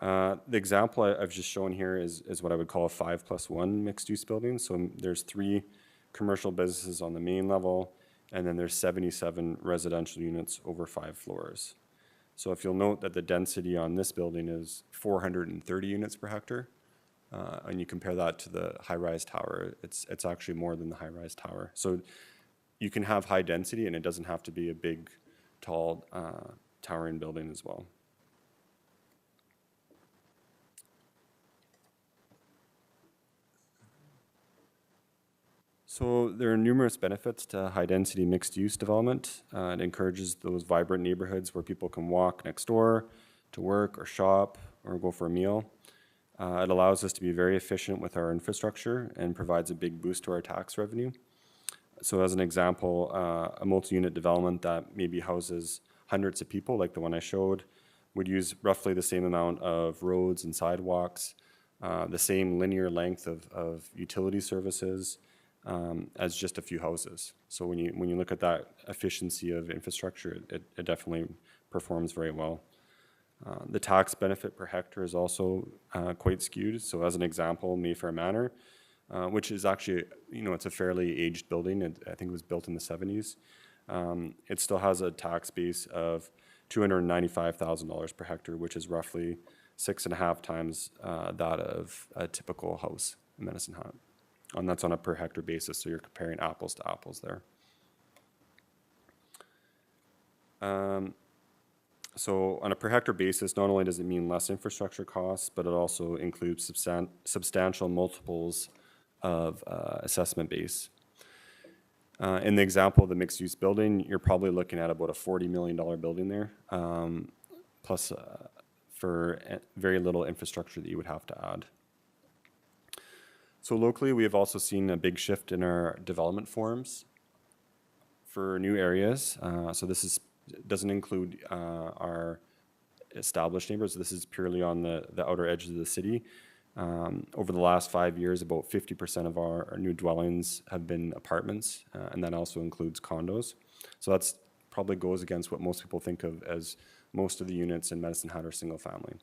The example I've just shown here is what I would call a 5+1 mixed-use building. So there's 3 commercial businesses on the main level, and then there's 77 residential units over 5 floors. So if you'll note that the density on this building is 430 units per hectare, and you compare that to the high-rise tower, it's actually more than the high-rise tower. So you can have high density, and it doesn't have to be a big, tall, towering building as well. So there are numerous benefits to high-density mixed-use development. It encourages those vibrant neighborhoods where people can walk next door to work or shop or go for a meal. It allows us to be very efficient with our infrastructure and provides a big boost to our tax revenue. So as an example, a multi-unit development that maybe houses hundreds of people, like the one I showed, would use roughly the same amount of roads and sidewalks, the same linear length of utility services, as just a few houses. So when you look at that efficiency of infrastructure, it definitely performs very well. The tax benefit per hectare is also quite skewed. So as an example, Mayfair Manor, which is actually, it's a fairly aged building. I think it was built in the 70s. It still has a tax base of $295,000 per hectare, which is roughly 6.5 times that of a typical house in Medicine Hat. And that's on a per hectare basis, so you're comparing apples to apples there. So on a per hectare basis, not only does it mean less infrastructure costs, but it also includes substantial multiples of assessment base. In the example of the mixed-use building, you're probably looking at about a $40 million building there, plus for very little infrastructure that you would have to add. So locally, we have also seen a big shift in our development forms for new areas. So this doesn't include our established neighbors. This is purely on the outer edges of the city. Over the last 5 years, about 50% of our new dwellings have been apartments, and that also includes condos. So that's probably goes against what most people think of as most of the units in Medicine Hat are single family.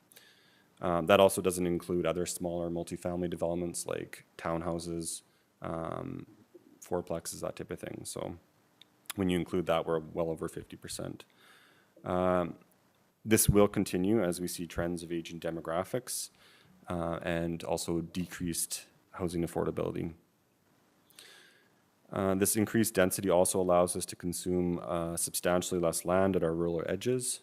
That also doesn't include other smaller multifamily developments like townhouses, fourplexes, that type of thing. So when you include that, we're well over 50%. This will continue as we see trends of aging demographics and also decreased housing affordability. This increased density also allows us to consume substantially less land at our rural edges.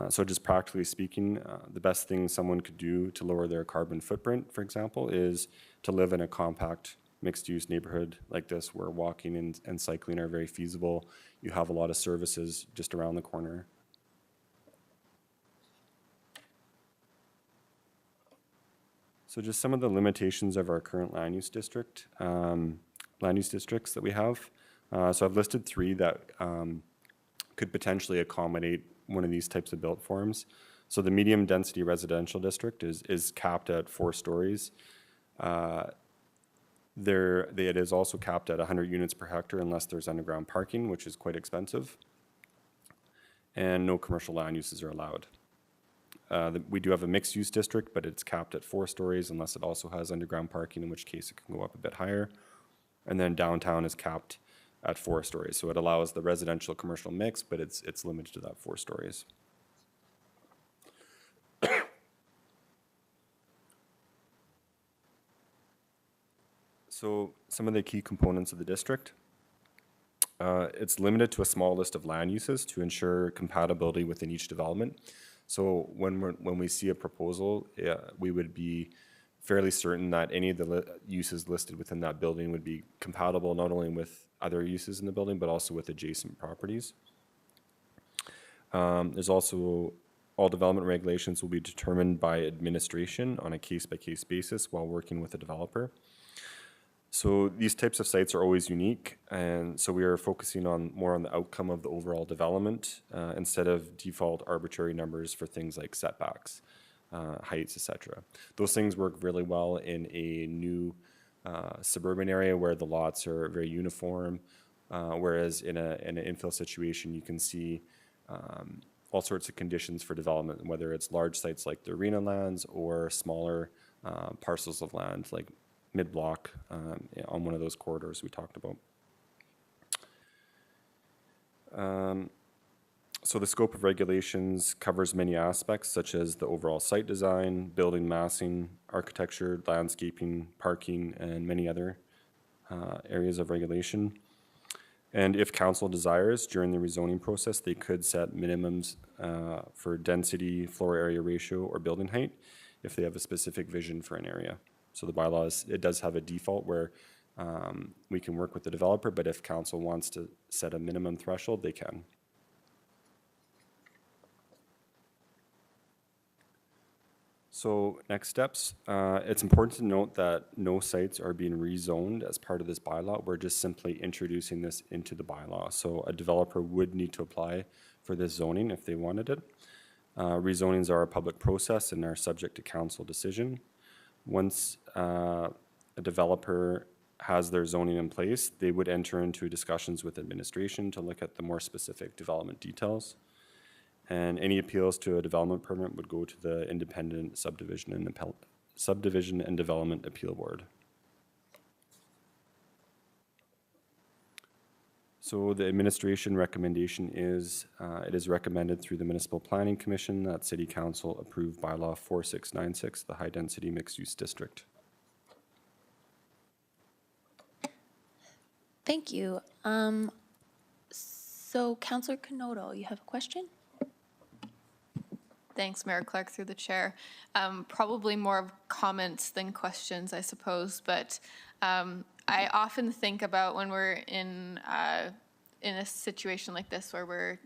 So just practically speaking, the best thing someone could do to lower their carbon footprint, for example, is to live in a compact mixed-use neighborhood like this where walking and cycling are very feasible. You have a lot of services just around the corner. So just some of the limitations of our current land use districts that we have. So I've listed 3 that could potentially accommodate one of these types of built forms. So the medium density residential district is capped at 4 stories. It is also capped at 100 units per hectare unless there's underground parking, which is quite expensive. And no commercial land uses are allowed. We do have a mixed use district, but it's capped at 4 stories unless it also has underground parking, in which case it can go up a bit higher. And then downtown is capped at 4 stories. So it allows the residential commercial mix, but it's limited to that 4 stories. So some of the key components of the district. It's limited to a small list of land uses to ensure compatibility within each development. So when we see a proposal, we would be fairly certain that any of the uses listed within that building would be compatible not only with other uses in the building, but also with adjacent properties. There's also all development regulations will be determined by administration on a case-by-case basis while working with a developer. So these types of sites are always unique, and so we are focusing more on the outcome of the overall development instead of default arbitrary numbers for things like setbacks, heights, etc. Those things work really well in a new suburban area where the lots are very uniform, whereas in an infill situation you can see all sorts of conditions for development, whether it's large sites like the arena lands or smaller parcels of land like mid-block on one of those corridors we talked about. So the scope of regulations covers many aspects such as the overall site design, building massing, architecture, landscaping, parking, and many other areas of regulation. And if council desires, during the rezoning process, they could set minimums for density, floor area ratio, or building height if they have a specific vision for an area. So the bylaws, it does have a default where we can work with the developer, but if council wants to set a minimum threshold, they can. So next steps, it's important to note that no sites are being rezoned as part of this bylaw. We're just simply introducing this into the bylaw. So a developer would need to apply for this zoning if they wanted it. Rezonings are a public process and are subject to council decision. Once a developer has their zoning in place, they would enter into discussions with administration to look at the more specific development details. And any appeals to a development permit would go to the independent subdivision and development appeal board. So the administration recommendation is, it is recommended through the Municipal Planning Commission that City Council approve Bylaw 4696, the High Density Mixed Use District. Thank you. So Councillor Canoto, you have a question? Thanks, Mayor Clark, through the chair. Probably more of comments than questions, I suppose, but I often think about when we're in a situation like this where we're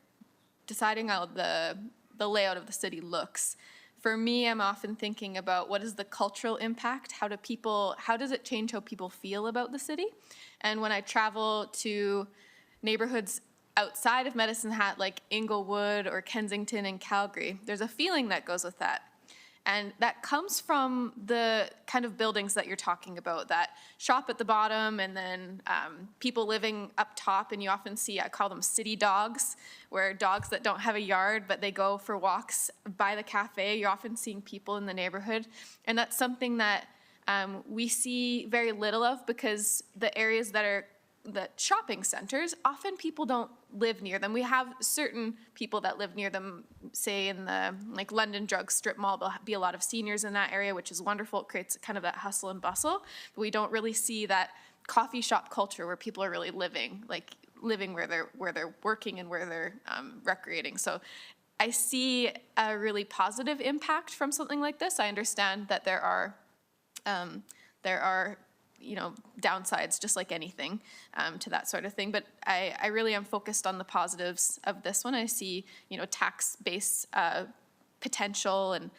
deciding how the layout of the city looks. For me, I'm often thinking about what is the cultural impact? How does it change how people feel about the city? And when I travel to neighborhoods outside of Medicine Hat, like Inglewood or Kensington and Calgary, there's a feeling that goes with that. And that comes from the kind of buildings that you're talking about, that shop at the bottom and then people living up top. And you often see, I call them city dogs, where dogs that don't have a yard, but they go for walks by the cafe. You're often seeing people in the neighborhood. And that's something that we see very little of, because the areas that are the shopping centers, often people don't live near them. We have certain people that live near them, say in the like London Drug Strip Mall. There'll be a lot of seniors in that area, which is wonderful. It creates kind of that hustle and bustle. But we don't really see that coffee shop culture where people are really living where they're working and where they're recreating. So I see a really positive impact from something like this. I understand that there are downsides, just like anything, to that sort of thing. But I really am focused on the positives of this one. I see, tax base potential and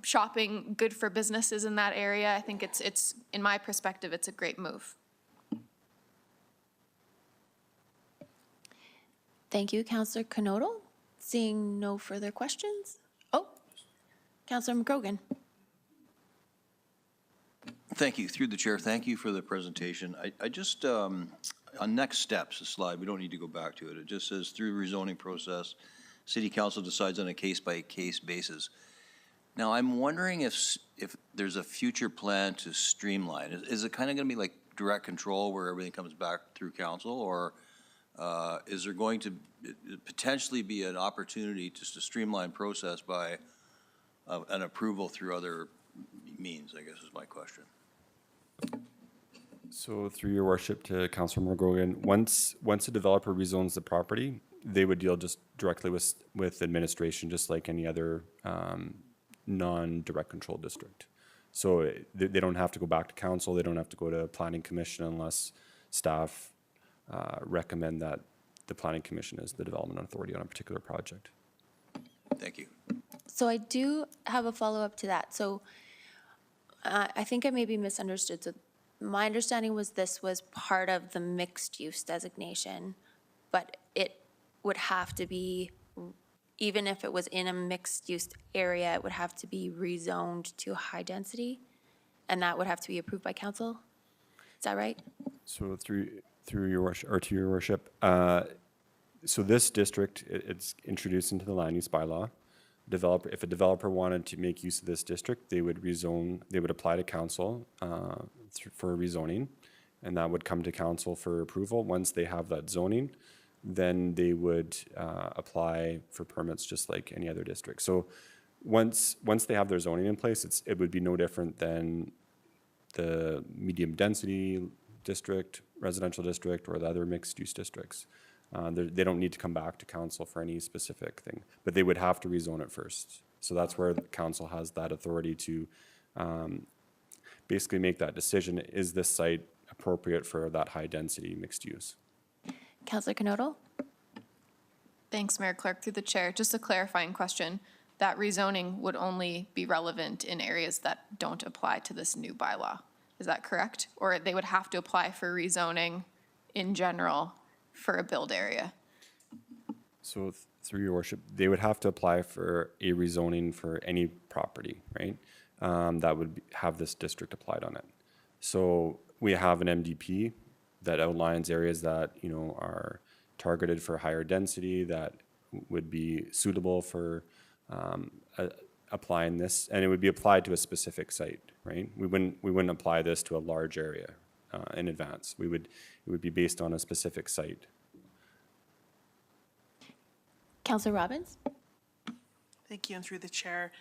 shopping good for businesses in that area. I think it's in my perspective, it's a great move. Thank you, Councillor Canoto. Seeing no further questions. Oh, Councillor McGrogan. Thank you. Through the chair, thank you for the presentation. I just, on next steps, the slide, we don't need to go back to it. It just says through rezoning process, City Council decides on a case-by-case basis. Now, I'm wondering if there's a future plan to streamline. Is it kind of going to be like direct control where everything comes back through council, or is there going to potentially be an opportunity just to streamline process by an approval through other means, I guess is my question. So through your worship to Councillor McGrogan, once a developer rezones the property, they would deal just directly with administration, just like any other non-direct control district. So they don't have to go back to council, they don't have to go to planning commission unless staff recommend that the planning commission is the development authority on a particular project. Thank you. So I do have a follow-up to that. So I think I maybe misunderstood. So my understanding was this was part of the mixed-use designation, but it would have to be, even if it was in a mixed-use area, it would have to be rezoned to high density, and that would have to be approved by council? Is that right? So through your worship, or to your worship, so this district, it's introduced into the land use bylaw. If a developer wanted to make use of this district, they would rezone, they would apply to council for rezoning, and that would come to council for approval. Once they have that zoning, then they would apply for permits just like any other district. So once they have their zoning in place, it would be no different than the medium density district, residential district, or the other mixed use districts. They don't need to come back to council for any specific thing, but they would have to rezone it first. So that's where the council has that authority to basically make that decision. Is this site appropriate for that high density mixed use? Councillor Knodel? Thanks, Mayor Clerk. Through the chair, just a clarifying question. That rezoning would only be relevant in areas that don't apply to this new bylaw. Is that correct? Or they would have to apply for rezoning in general for a build area? So through your worship, they would have to apply for a rezoning for any property, right? That would have this district applied on it. So we have an MDP that outlines areas that, you know, are targeted for higher density, that would be suitable for applying this, and it would be applied to a specific site, right? We wouldn't apply this to a large area in advance. It would be based on a specific site. Councillor Robbins? Thank you, and through the chair,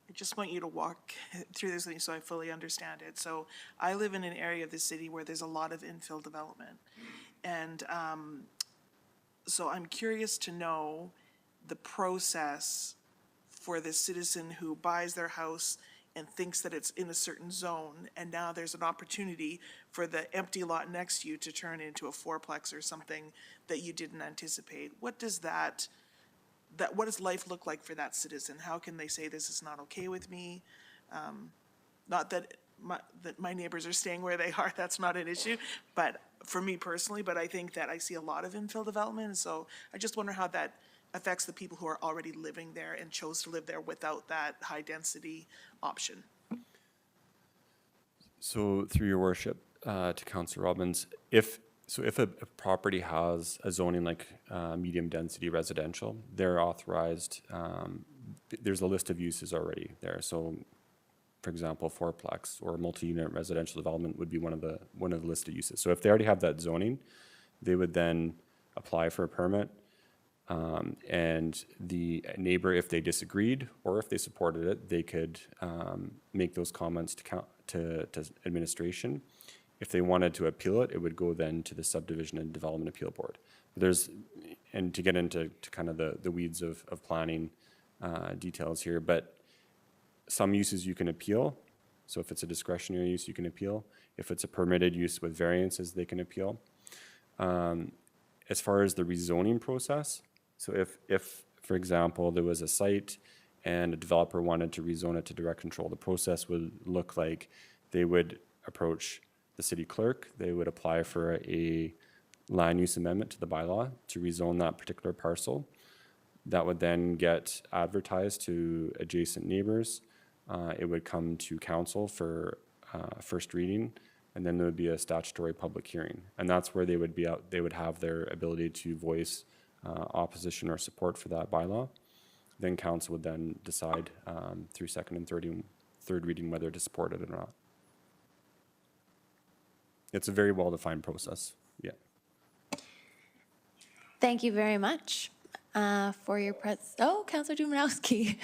I just want you to walk through this thing so I fully understand it. So I live in an area of the city where there's a lot of infill development. And so I'm curious to know the process for the citizen who buys their house and thinks that it's in a certain zone, and now there's an opportunity for the empty lot next to you to turn into a fourplex or something that you didn't anticipate. What does what does life look like for that citizen? How can they say this is not okay with me? Not that my neighbors are staying where they are, that's not an issue, but for me personally, but I think that I see a lot of infill development, and so I just wonder how that affects the people who are already living there and chose to live there without that high density option. So through your worship, to Councillor Robbins, if a property has a zoning like medium density residential, they're authorized, there's a list of uses already there. So for example, fourplex or multi-unit residential development would be one of the list of uses. So if they already have that zoning, they would then apply for a permit. And the neighbor, if they disagreed or if they supported it, they could make those comments to administration. If they wanted to appeal it, it would go then to the Subdivision and Development Appeal Board. And to get into kind of the weeds of planning details here, but some uses you can appeal. So if it's a discretionary use, you can appeal. If it's a permitted use with variances, they can appeal. As far as the rezoning process, so if, for example, there was a site and a developer wanted to rezone it to direct control, the process would look like they would approach the city clerk, they would apply for a land use amendment to the bylaw to rezone that particular parcel. That would then get advertised to adjacent neighbors. It would come to council for first reading, and then there would be a statutory public hearing. And that's where they would have their ability to voice opposition or support for that bylaw. Then council would then decide through second and third reading whether to support it or not. It's a very well-defined process, yeah. Thank you very much for your Councillor Dumanowski.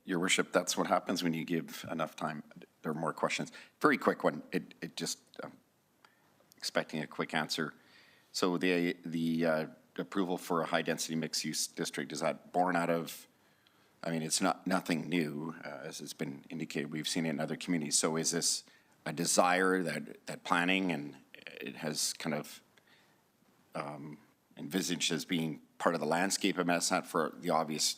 Your worship, that's what happens when you give enough time. There are more questions. Very quick one. It just expecting a quick answer. So the approval for a high density mixed use district, is that born out of? I mean, it's nothing new, as has been indicated. We've seen it in other communities. So is this a desire that planning and it has kind of envisaged as being part of the landscape of Medicine Hat for the obvious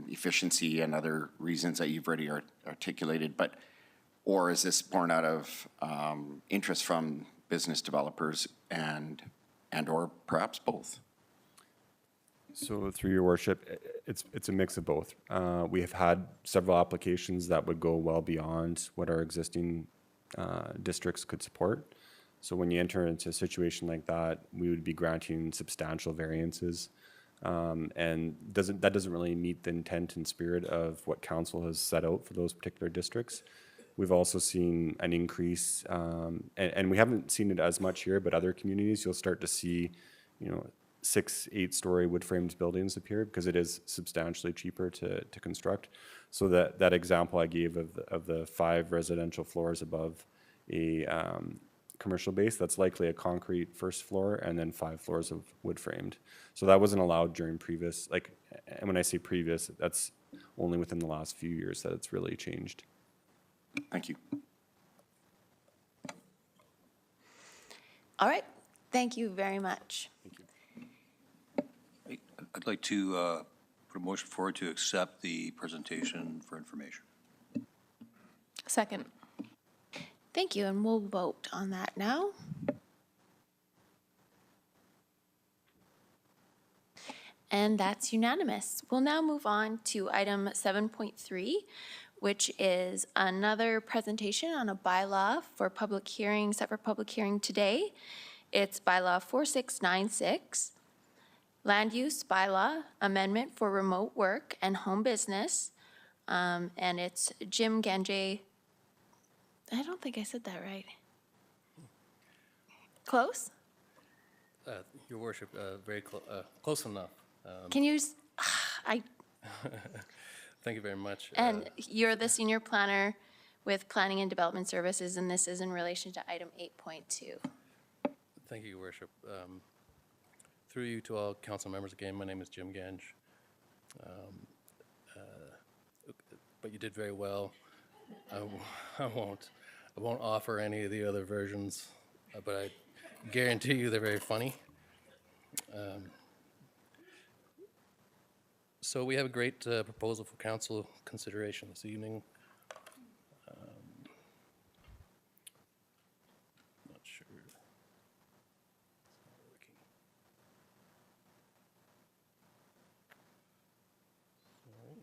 efficiency and other reasons that you've already articulated, or is this born out of interest from business developers and or perhaps both? So through your worship, it's a mix of both. We have had several applications that would go well beyond what our existing districts could support. So when you enter into a situation like that, we would be granting substantial variances. And that doesn't really meet the intent and spirit of what council has set out for those particular districts. We've also seen an increase, and we haven't seen it as much here, but other communities, you'll start to see, 6, 8-story wood framed buildings appear because it is substantially cheaper to construct. So that example I gave of the 5 residential floors above a commercial base, that's likely a concrete first floor and then 5 floors of wood framed. So that wasn't allowed during previous, and when I say previous, that's only within the last few years that it's really changed. Thank you. All right, thank you very much. I'd like to put a motion forward to accept the presentation for information. Second. Thank you, and we'll vote on that now. And that's unanimous. We'll now move on to item 7.3, which is another presentation on a bylaw for public hearing, set for public hearing today. It's Bylaw 4696, Land Use Bylaw Amendment for Remote Work and Home Business. And it's Jim Ganjay. I don't think I said that right. Close? Your worship, very close enough. Can you, Thank you very much. and you're the senior planner with Planning and Development Services, and this is in relation to item 8.2. Thank you, your worship. Through you to all council members again, my name is Jim Ganj. But you did very well. I won't offer any of the other versions, but I guarantee you they're very funny. So we have a great proposal for council consideration this evening. Not sure. It's not working. Sorry.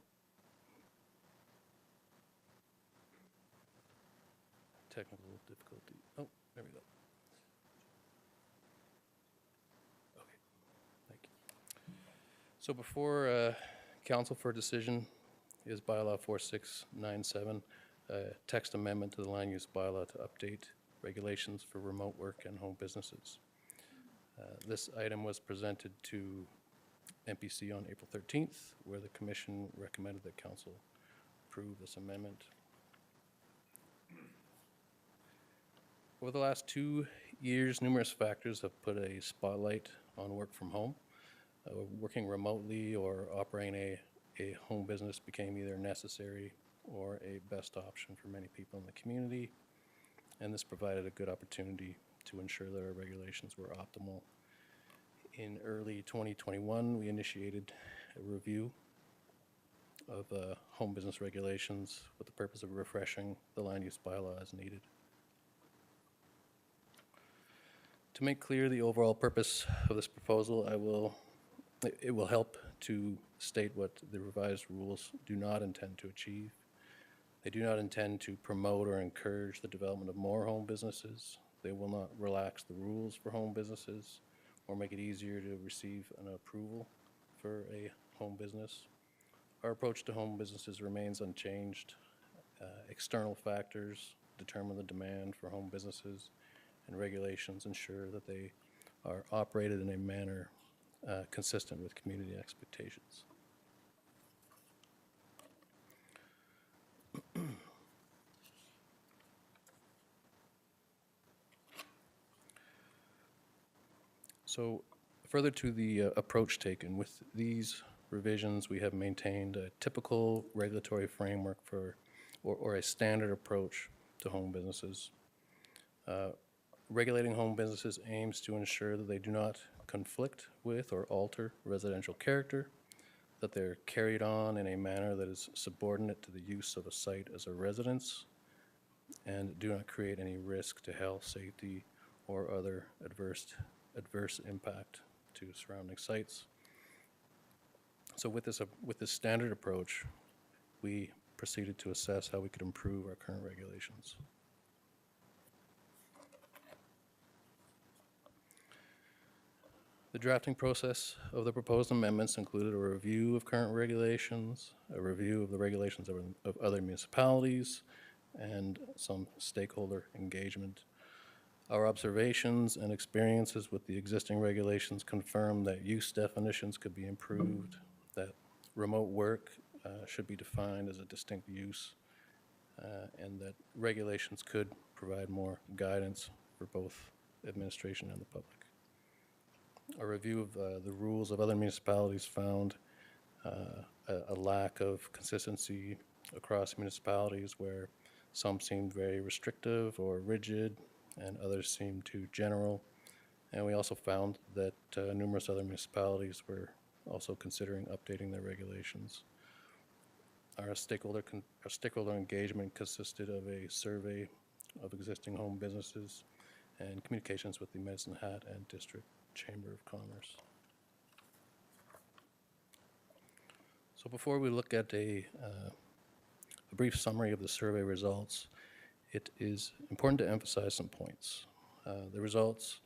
Technical difficulty. Oh, there we go. Okay, thank you. So before council for decision is bylaw 4697, text amendment to the land use bylaw to update regulations for remote work and home businesses. This item was presented to MPC on April 13th, where the commission recommended that council approve this amendment. Over the last 2 years, numerous factors have put a spotlight on work from home. Working remotely or operating a home business became either necessary or a best option for many people in the community, and this provided a good opportunity to ensure that our regulations were optimal. In early 2021, we initiated a review of home business regulations with the purpose of refreshing the land use bylaw as needed. To make clear the overall purpose of this proposal, it will help to state what the revised rules do not intend to achieve. They do not intend to promote or encourage the development of more home businesses. They will not relax the rules for home businesses or make it easier to receive an approval for a home business. Our approach to home businesses remains unchanged. External factors determine the demand for home businesses, and regulations ensure that they are operated in a manner consistent with community expectations. So further to the approach taken, with these revisions, we have maintained a typical regulatory framework for, or a standard approach to home businesses. Regulating home businesses aims to ensure that they do not conflict with or alter residential character, that they're carried on in a manner that is subordinate to the use of a site as a residence, and do not create any risk to health, safety, or other adverse impact to surrounding sites. So with this standard approach, we proceeded to assess how we could improve our current regulations. The drafting process of the proposed amendments included a review of current regulations, a review of the regulations of other municipalities, and some stakeholder engagement. Our observations and experiences with the existing regulations confirm that use definitions could be improved, that remote work should be defined as a distinct use, and that regulations could provide more guidance for both administration and the public. A review of the rules of other municipalities found a lack of consistency across municipalities, where some seemed very restrictive or rigid and others seemed too general. And we also found that numerous other municipalities were also considering updating their regulations. Our stakeholder engagement consisted of a survey of existing home businesses and communications with the Medicine Hat and District Chamber of Commerce. So before we look at a brief summary of the survey results, it is important to emphasize some points. The results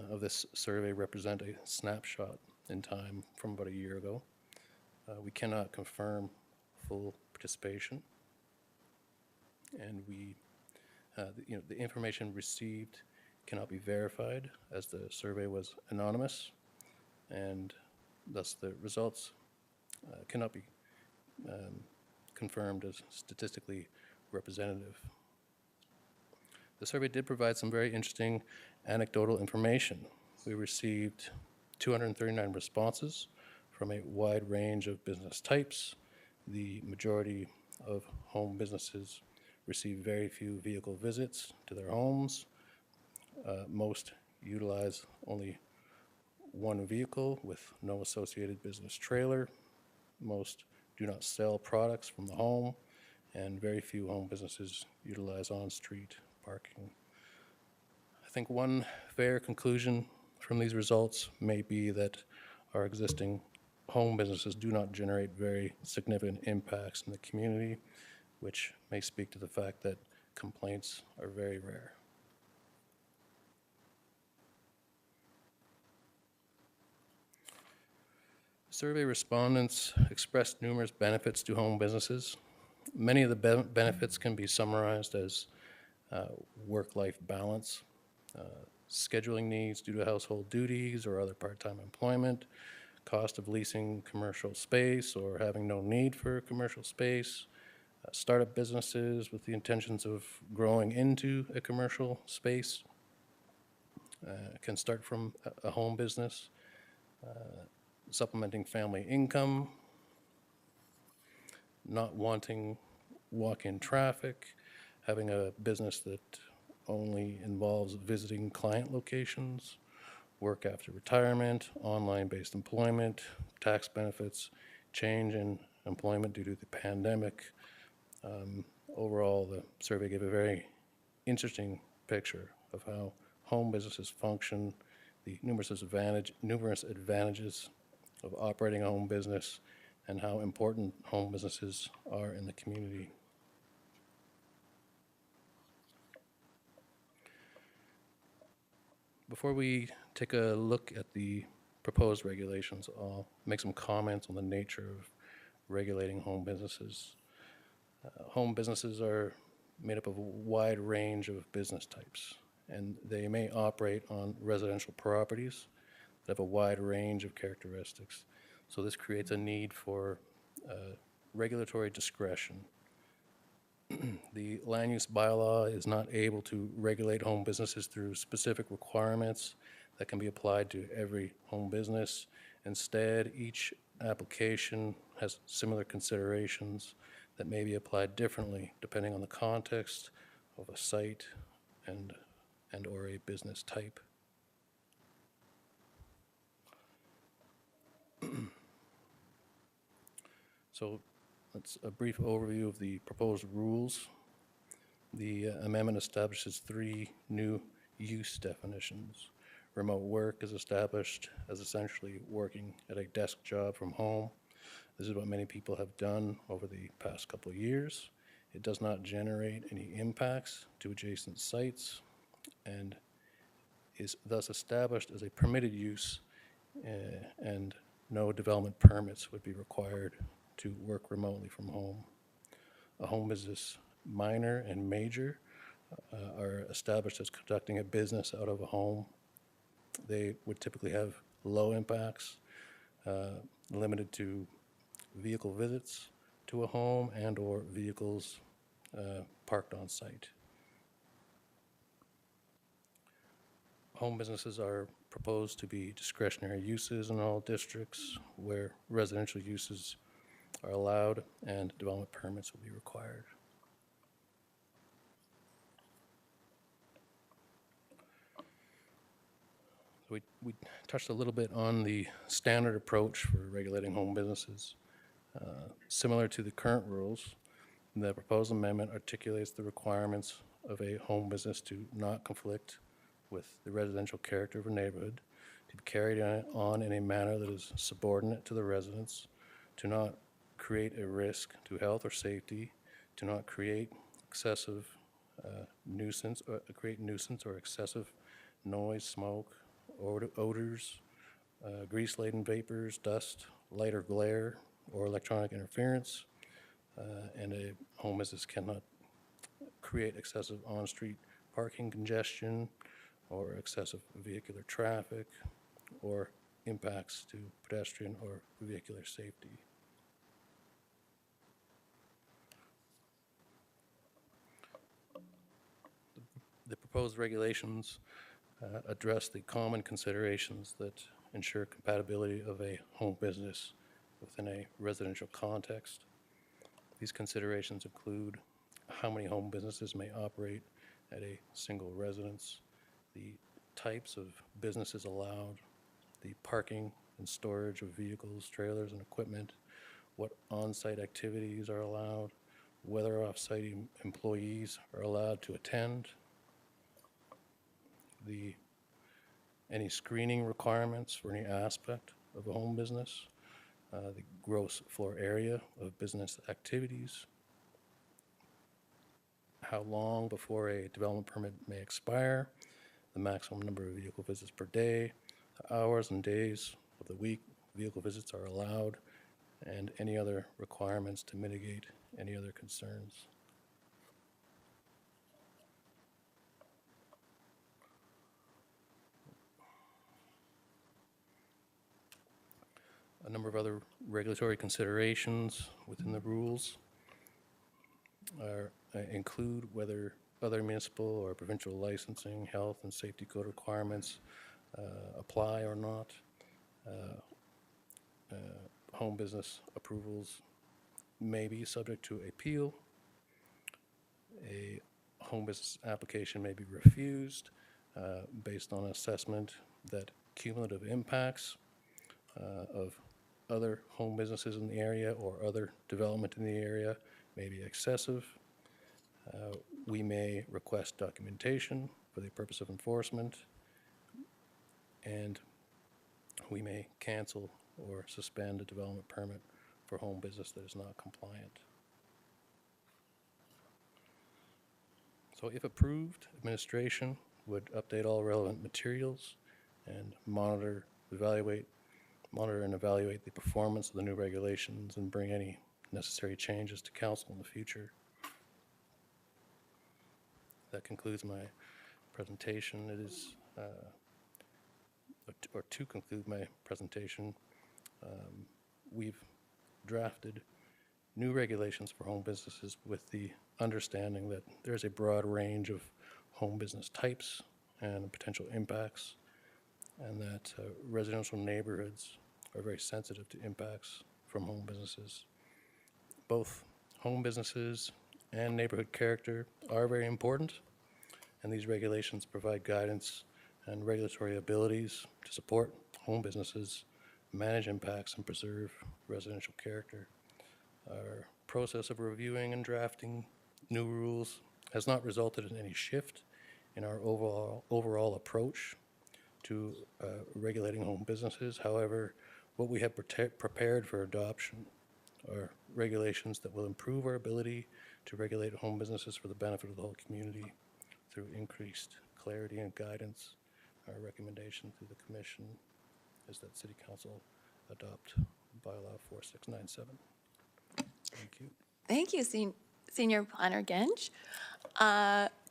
of this survey represent a snapshot in time from about a year ago. We cannot confirm full participation, and the information received cannot be verified, as the survey was anonymous, and thus the results cannot be confirmed as statistically representative. The survey did provide some very interesting anecdotal information. We received 239 responses from a wide range of business types. The majority of home businesses receive very few vehicle visits to their homes. Most utilize only one vehicle with no associated business trailer. Most do not sell products from the home, and very few home businesses utilize on-street parking. I think one fair conclusion from these results may be that our existing home businesses do not generate very significant impacts in the community, which may speak to the fact that complaints are very rare. Survey respondents expressed numerous benefits to home businesses. Many of the benefits can be summarized as work-life balance, scheduling needs due to household duties or other part-time employment, cost of leasing commercial space or having no need for commercial space, startup businesses with the intentions of growing into a commercial space can start from a home business, supplementing family income, not wanting walk-in traffic, having a business that only involves visiting client locations, work after retirement, online-based employment, tax benefits, change in employment due to the pandemic. Overall, the survey gave a very interesting picture of how home businesses function, the numerous advantages of operating a home business, and how important home businesses are in the community. Before we take a look at the proposed regulations, I'll make some comments on the nature of regulating home businesses. Home businesses are made up of a wide range of business types, and they may operate on residential properties that have a wide range of characteristics. So this creates a need for regulatory discretion. The land use bylaw is not able to regulate home businesses through specific requirements that can be applied to every home business. Instead, each application has similar considerations that may be applied differently depending on the context of a site and or a business type. So that's a brief overview of the proposed rules. The amendment establishes 3 new use definitions. Remote work is established as essentially working at a desk job from home. This is what many people have done over the past couple of years. It does not generate any impacts to adjacent sites and is thus established as a permitted use, and no development permits would be required to work remotely from home. A home business minor and major are established as conducting a business out of a home. They would typically have low impacts, limited to vehicle visits to a home and/or vehicles parked on site. Home businesses are proposed to be discretionary uses in all districts where residential uses are allowed and development permits will be required. We touched a little bit on the standard approach for regulating home businesses. Similar to the current rules, the proposed amendment articulates the requirements of a home business to not conflict with the residential character of a neighborhood, to be carried on in a manner that is subordinate to the residents, to not create a risk to health or safety, to not create excessive nuisance or excessive noise, smoke, odors, grease-laden vapors, dust, light or glare, or electronic interference, and a home business cannot create excessive on-street parking congestion or excessive vehicular traffic or impacts to pedestrian or vehicular safety. The proposed regulations address the common considerations that ensure compatibility of a home business within a residential context. These considerations include how many home businesses may operate at a single residence, the types of businesses allowed, the parking and storage of vehicles, trailers, and equipment, what on-site activities are allowed, whether off-site employees are allowed to attend, any screening requirements for any aspect of a home business, the gross floor area of business activities, how long before a development permit may expire, the maximum number of vehicle visits per day, the hours and days of the week vehicle visits are allowed, and any other requirements to mitigate any other concerns. A number of other regulatory considerations within the rules include whether other municipal or provincial licensing, health, and safety code requirements apply or not. Home business approvals may be subject to appeal. A home business application may be refused based on assessment that cumulative impacts of other home businesses in the area or other development in the area may be excessive. We may request documentation for the purpose of enforcement, and we may cancel or suspend a development permit for home business that is not compliant. So if approved, administration would update all relevant materials and monitor and evaluate the performance of the new regulations and bring any necessary changes to council in the future. That concludes my presentation. It is, or to conclude my presentation, we've drafted new regulations for home businesses with the understanding that there's a broad range of home business types and potential impacts, and that residential neighborhoods are very sensitive to impacts from home businesses. Both home businesses and neighborhood character are very important, and these regulations provide guidance and regulatory abilities to support home businesses, manage impacts, and preserve residential character. Our process of reviewing and drafting new rules has not resulted in any shift in our overall approach to regulating home businesses. However, what we have prepared for adoption are regulations that will improve our ability to regulate home businesses for the benefit of the whole community through increased clarity and guidance. Our recommendation to the Commission is that City Council adopt Bylaw 4697. Thank you. Thank you, Senior Planner Gensch.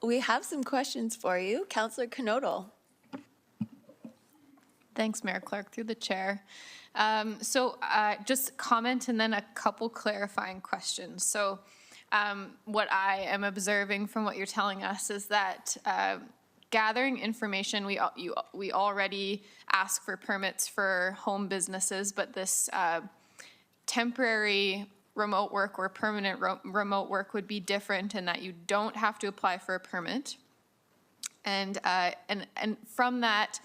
We have some questions for you. Councillor Knodel. Thanks, Mayor Clark, through the chair. Just comment and then a couple clarifying questions. So what I am observing from what you're telling us is that gathering information, we already ask for permits for home businesses, but this temporary remote work or permanent remote work would be different in that you don't have to apply for a permit. And from that,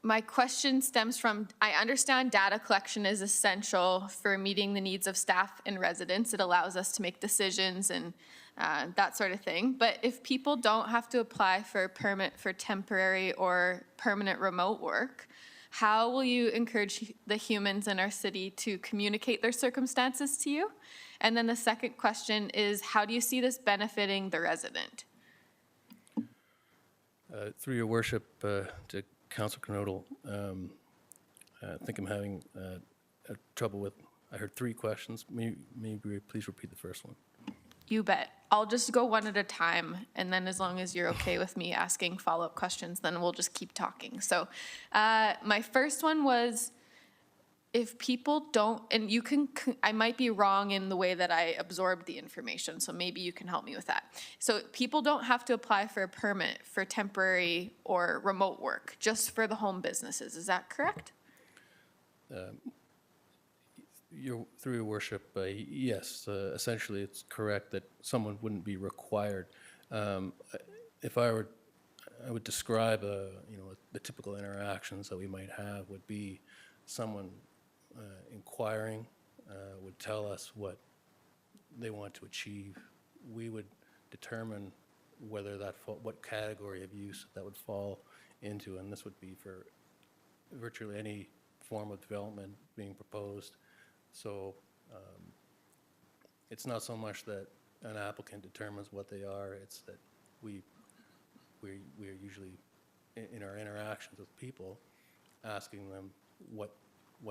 my question stems from, I understand data collection is essential for meeting the needs of staff and residents. It allows us to make decisions and that sort of thing. But if people don't have to apply for a permit for temporary or permanent remote work, how will you encourage the humans in our city to communicate their circumstances to you? And then the second question is, how do you see this benefiting the resident? Through your worship, to Councilor Knodel, I think I'm having trouble with, I heard 3 questions. Maybe please repeat the first one. You bet. I'll just go one at a time, and then as long as you're okay with me asking follow-up questions, then we'll just keep talking. So my first one was, if people don't, and you can, I might be wrong in the way that I absorbed the information, so maybe you can help me with that. So people don't have to apply for a permit for temporary or remote work, just for the home businesses. Is that correct? Through your worship, yes, essentially it's correct that someone wouldn't be required. If I would describe, the typical interactions that we might have would be someone inquiring would tell us what they want to achieve. We would determine whether what category of use that would fall into, and this would be for virtually any form of development being proposed. So it's not so much that an applicant determines what they are, it's that we are usually, in our interactions with people, asking them what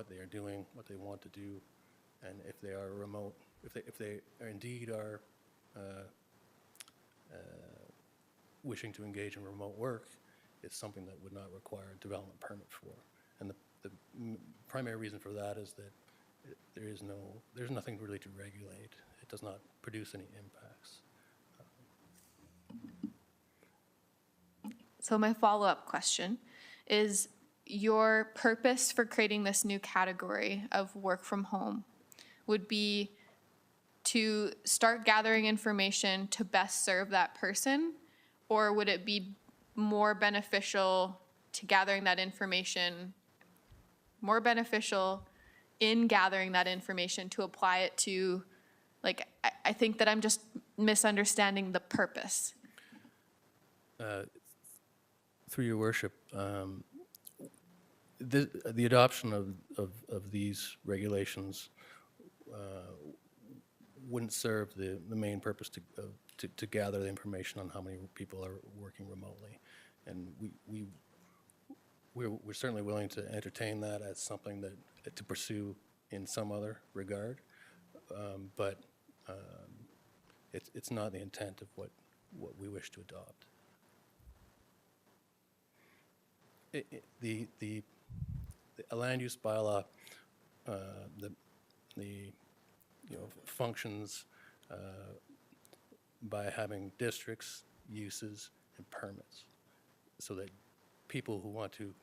they are doing, what they want to do, and if they are remote, if they are indeed are wishing to engage in remote work, it's something that would not require a development permit for. And the primary reason for that is that there's nothing really to regulate. It does not produce any impacts. So my follow-up question is, your purpose for creating this new category of work from home would be to start gathering information to best serve that person, or would it be more beneficial to gathering that information, more beneficial in gathering that information to apply it to, like, I think that I'm just misunderstanding the purpose. Through your worship, the adoption of these regulations wouldn't serve the main purpose to gather the information on how many people are working remotely. And we're certainly willing to entertain that as something that to pursue in some other regard, but it's not the intent of what we wish to adopt. A land use bylaw, functions by having districts, uses, and permits, so that people who want to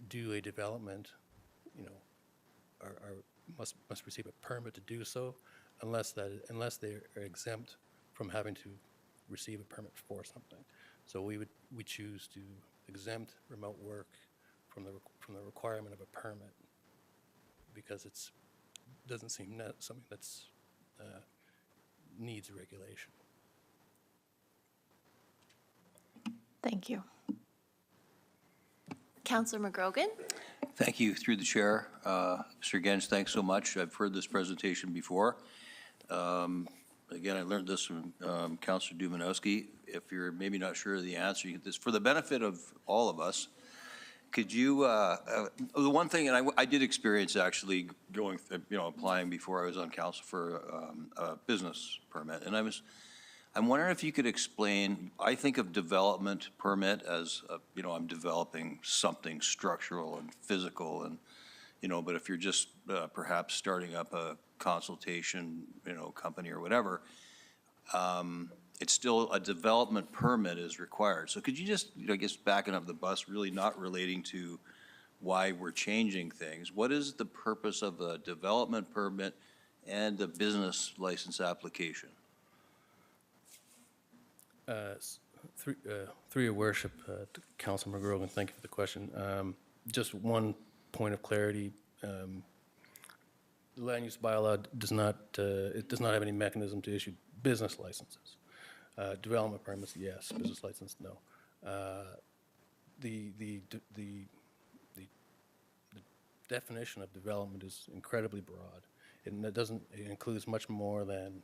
do a development, must receive a permit to do so, unless they are exempt from having to receive a permit for something. So we choose to exempt remote work from the requirement of a permit, because it doesn't seem something that's needs regulation. Thank you. Councillor McGrogan. Thank you, through the chair. Mr. Gens, thanks so much. I've heard this presentation before. Again, I learned this from Councillor Dumanowski. If you're maybe not sure of the answer, you get this. For the benefit of all of us, Could you, the one thing, and I did experience actually going, applying before I was on council for a business permit, and I'm wondering if you could explain, I think of development permit as, I'm developing something structural and physical and, but if you're just perhaps starting up a consultation, company or whatever, it's still a development permit is required. So could you just, I guess, backing up the bus, really not relating to why we're changing things, what is the purpose of a development permit and the business license application? Through your worship, Councilor McGrogan, thank you for the question. Just one point of clarity. The land use bylaw does not have any mechanism to issue business licenses. Development permits, yes. Business license, no. The definition of development is incredibly broad. It includes much more than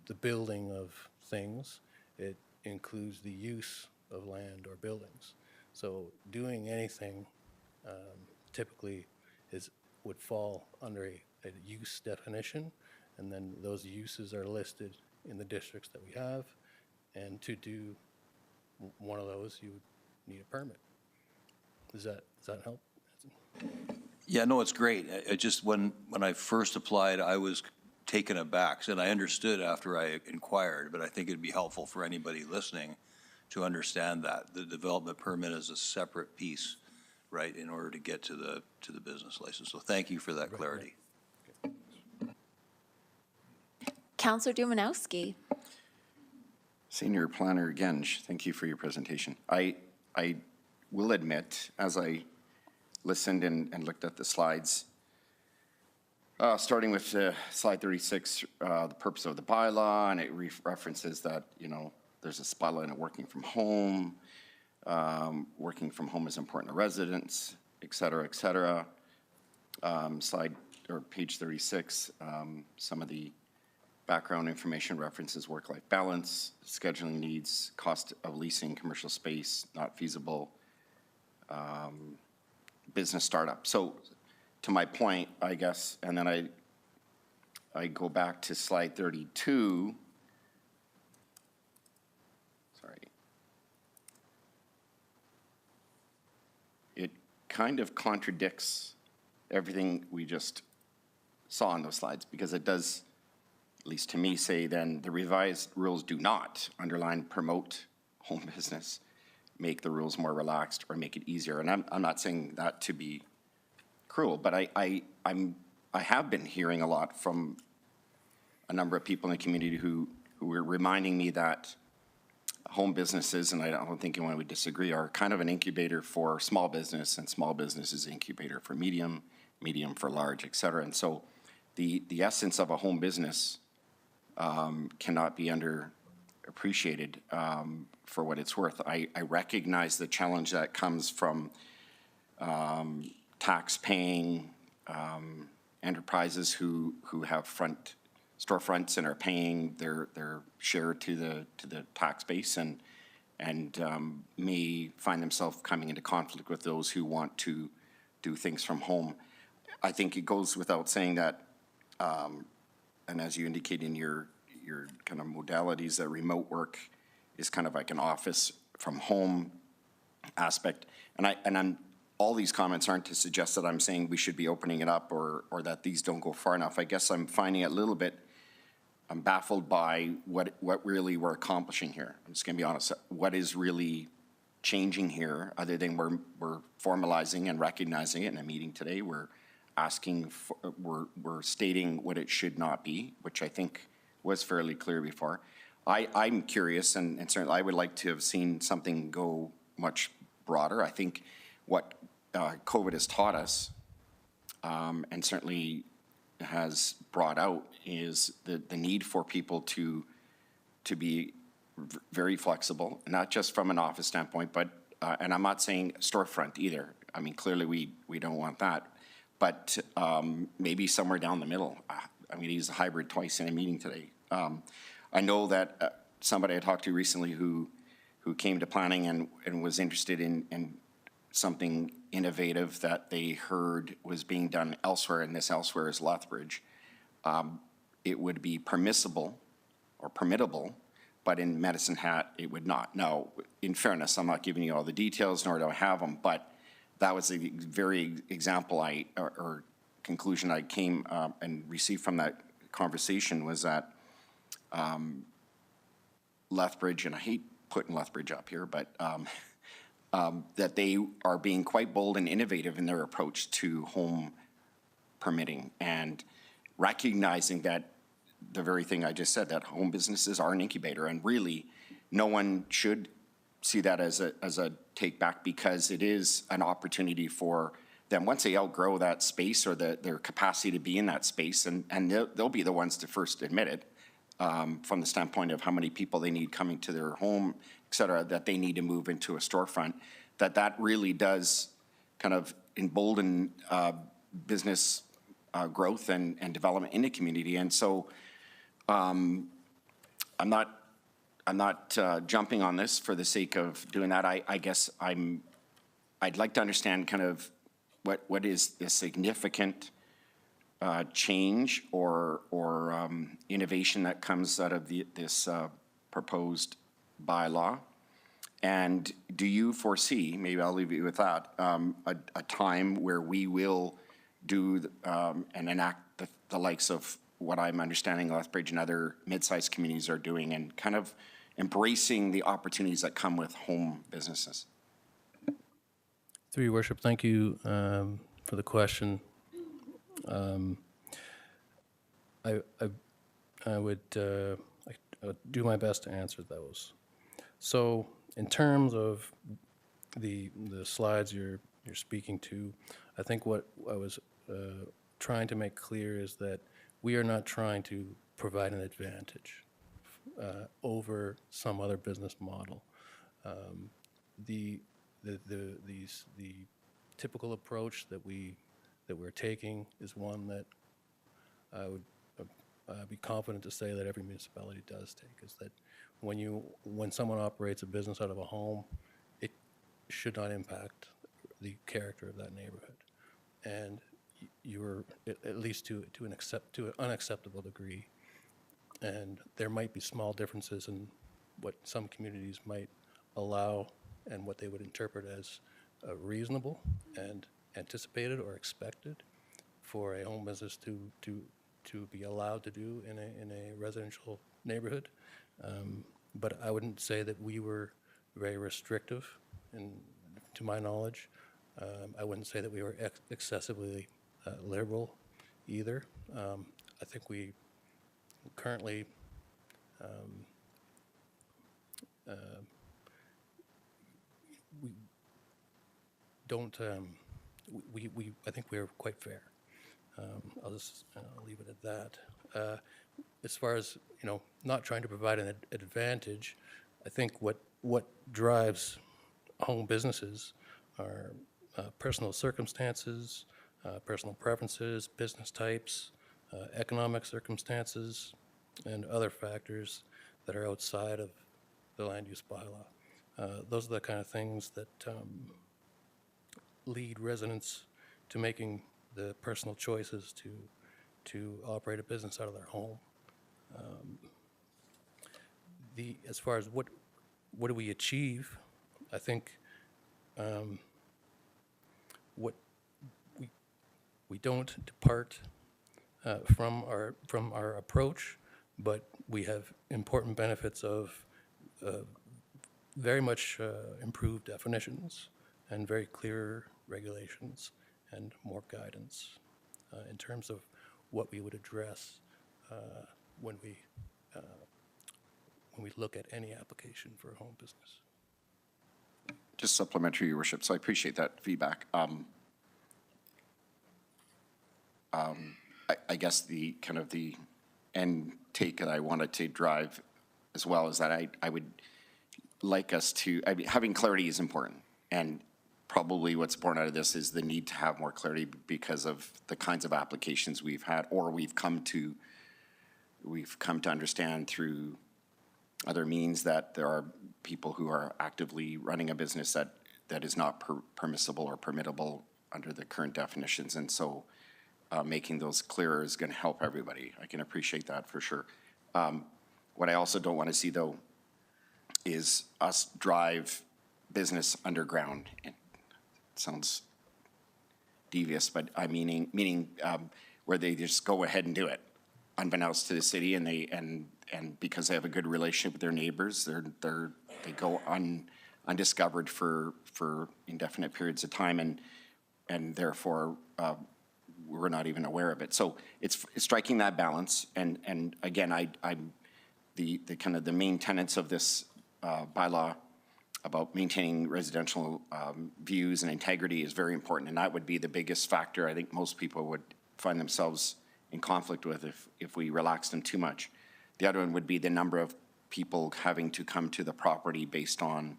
the building of things. It includes the use of land or buildings. So doing anything typically would fall under a use definition, and then those uses are listed in the districts that we have, and to do one of those, you would need a permit. Does that help? Yeah, no, it's great. It just, when I first applied, I was taken aback, and I understood after I inquired, but I think it'd be helpful for anybody listening to understand that the development permit is a separate piece, right, in order to get to the business license. So thank you for that clarity. Counselor Dumanowski. Senior Planner, again, thank you for your presentation. I will admit, as I listened and looked at the slides, starting with slide 36, the purpose of the bylaw, and it references that, there's a spotlight on working from home. Working from home is important to residents, et cetera, et cetera. Slide or page 36, some of the background information references work-life balance, scheduling needs, cost of leasing commercial space, not feasible, business startup. So to my point, I guess, and then I go back to slide 32. Sorry. It kind of contradicts everything we just saw on those slides, because it does, at least to me, say then the revised rules do not underline promote home business, make the rules more relaxed, or make it easier. And I'm not saying that to be cruel, but I have been hearing a lot from a number of people in the community who were reminding me that home businesses, and I don't think anyone would disagree, are kind of an incubator for small business, and small business is an incubator for medium for large, et cetera. And so the essence of a home business cannot be underappreciated for what it's worth. I recognize the challenge that comes from tax-paying enterprises who have storefronts and are paying their share to the tax base, and may find themselves coming into conflict with those who want to do things from home. I think it goes without saying that, and as you indicate in your kind of modalities, that remote work is kind of like an office from home aspect. And all these comments aren't to suggest that I'm saying we should be opening it up or that these don't go far enough. I guess I'm finding it a little bit, I'm baffled by what really we're accomplishing here. I'm just gonna be honest, what is really changing here, other than we're formalizing and recognizing it in a meeting today. We're asking for, we're stating what it should not be, which I think was fairly clear before. I'm curious, and certainly I would like to have seen something go much broader. I think what COVID has taught us, and certainly has brought out, is the need for people to be very flexible, not just from an office standpoint, but, and I'm not saying storefront either. I mean, clearly we don't want that, but maybe somewhere down the middle. I'm going to use a hybrid twice in a meeting today. I know that somebody I talked to recently who came to planning and was interested in something innovative that they heard was being done elsewhere, and this elsewhere is Lethbridge, it would be permissible or permittable, but in Medicine Hat, it would not. Now, in fairness, I'm not giving you all the details, nor do I have them, but that was the very example or conclusion I came and received from that conversation was that Lethbridge, and I hate putting Lethbridge up here, but that they are being quite bold and innovative in their approach to home permitting and recognizing that the very thing I just said, that home businesses are an incubator, and really no one should see that as a take back, because it is an opportunity for them once they outgrow that space or their capacity to be in that space, and they'll be the ones to first admit it from the standpoint of how many people they need coming to their home, et cetera, that they need to move into a storefront, that really does kind of embolden business growth and development in the community. And so I'm not jumping on this for the sake of doing that. I guess I'd like to understand kind of what is the significant change or innovation that comes out of this proposed bylaw. And do you foresee, maybe I'll leave you with that, a time where we will do and enact the likes of what I'm understanding Lethbridge and other mid-sized communities are doing, and kind of embracing the opportunities that come with home businesses? Through your worship, thank you for the question. I would do my best to answer those. So in terms of the slides you're speaking to, I think what I was trying to make clear is that we are not trying to provide an advantage over some other business model. The typical approach that we're taking is one that I would be confident to say that every municipality does take, is that when someone operates a business out of a home, it should not impact the character of that neighborhood, and you're at least to an unacceptable degree. And there might be small differences in what some communities might allow and what they would interpret as reasonable and anticipated or expected for a home business to be allowed to do in a residential neighborhood. But I wouldn't say that we were very restrictive, to my knowledge. I wouldn't say that we were excessively liberal either. I think we currently we don't. I think we're quite fair. I'll just leave it at that. As far as not trying to provide an advantage, I think what drives home businesses are personal circumstances, personal preferences, business types, economic circumstances, and other factors that are outside of the land use bylaw. Those are the kind of things that lead residents to making the personal choices to operate a business out of their home. As far as what do we achieve, I think what we don't depart from our approach, but we have important benefits of very much improved definitions and very clear regulations and more guidance in terms of what we would address when we look at any application for a home business. Just supplementary, Your Worship, so I appreciate that feedback. I guess the kind of the end take that I wanted to drive as well is that I would like us to, having clarity is important, and probably what's born out of this is the need to have more clarity because of the kinds of applications we've had or we've come to understand through other means that there are people who are actively running a business that that is not permissible or permittable under the current definitions. And so making those clearer is going to help everybody. I can appreciate that for sure. What I also don't want to see, though, is us drive business underground. It sounds devious, but I meaning where they just go ahead and do it, unbeknownst to the city, and because they have a good relationship with their neighbors, they go undiscovered for indefinite periods of time, and therefore we're not even aware of it. So it's striking that balance, and again, I'm the kind of the main tenets of this bylaw about maintaining residential views and integrity is very important, and that would be the biggest factor I think most people would find themselves in conflict with if we relax them too much. The other one would be the number of people having to come to the property based on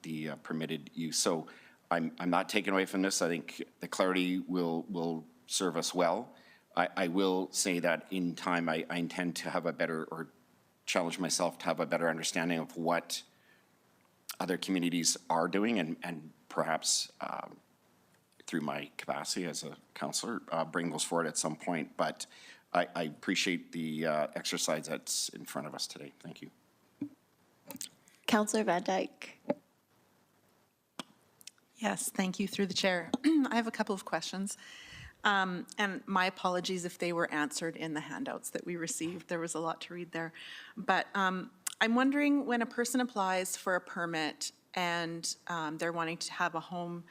the permitted use. So I'm not taking away from this. I think the clarity will serve us well. I will say that in time I intend to have a better, or challenge myself to have a better understanding of what other communities are doing, and perhaps through my capacity as a councillor, bring those forward at some point. But I appreciate the exercise that's in front of us today. Thank you. Councillor Van Dyke. Yes, thank you, through the chair. I have a couple of questions. And my apologies if they were answered in the handouts that we received. There was a lot to read there. But I'm wondering, when a person applies for a permit and they're wanting to have a home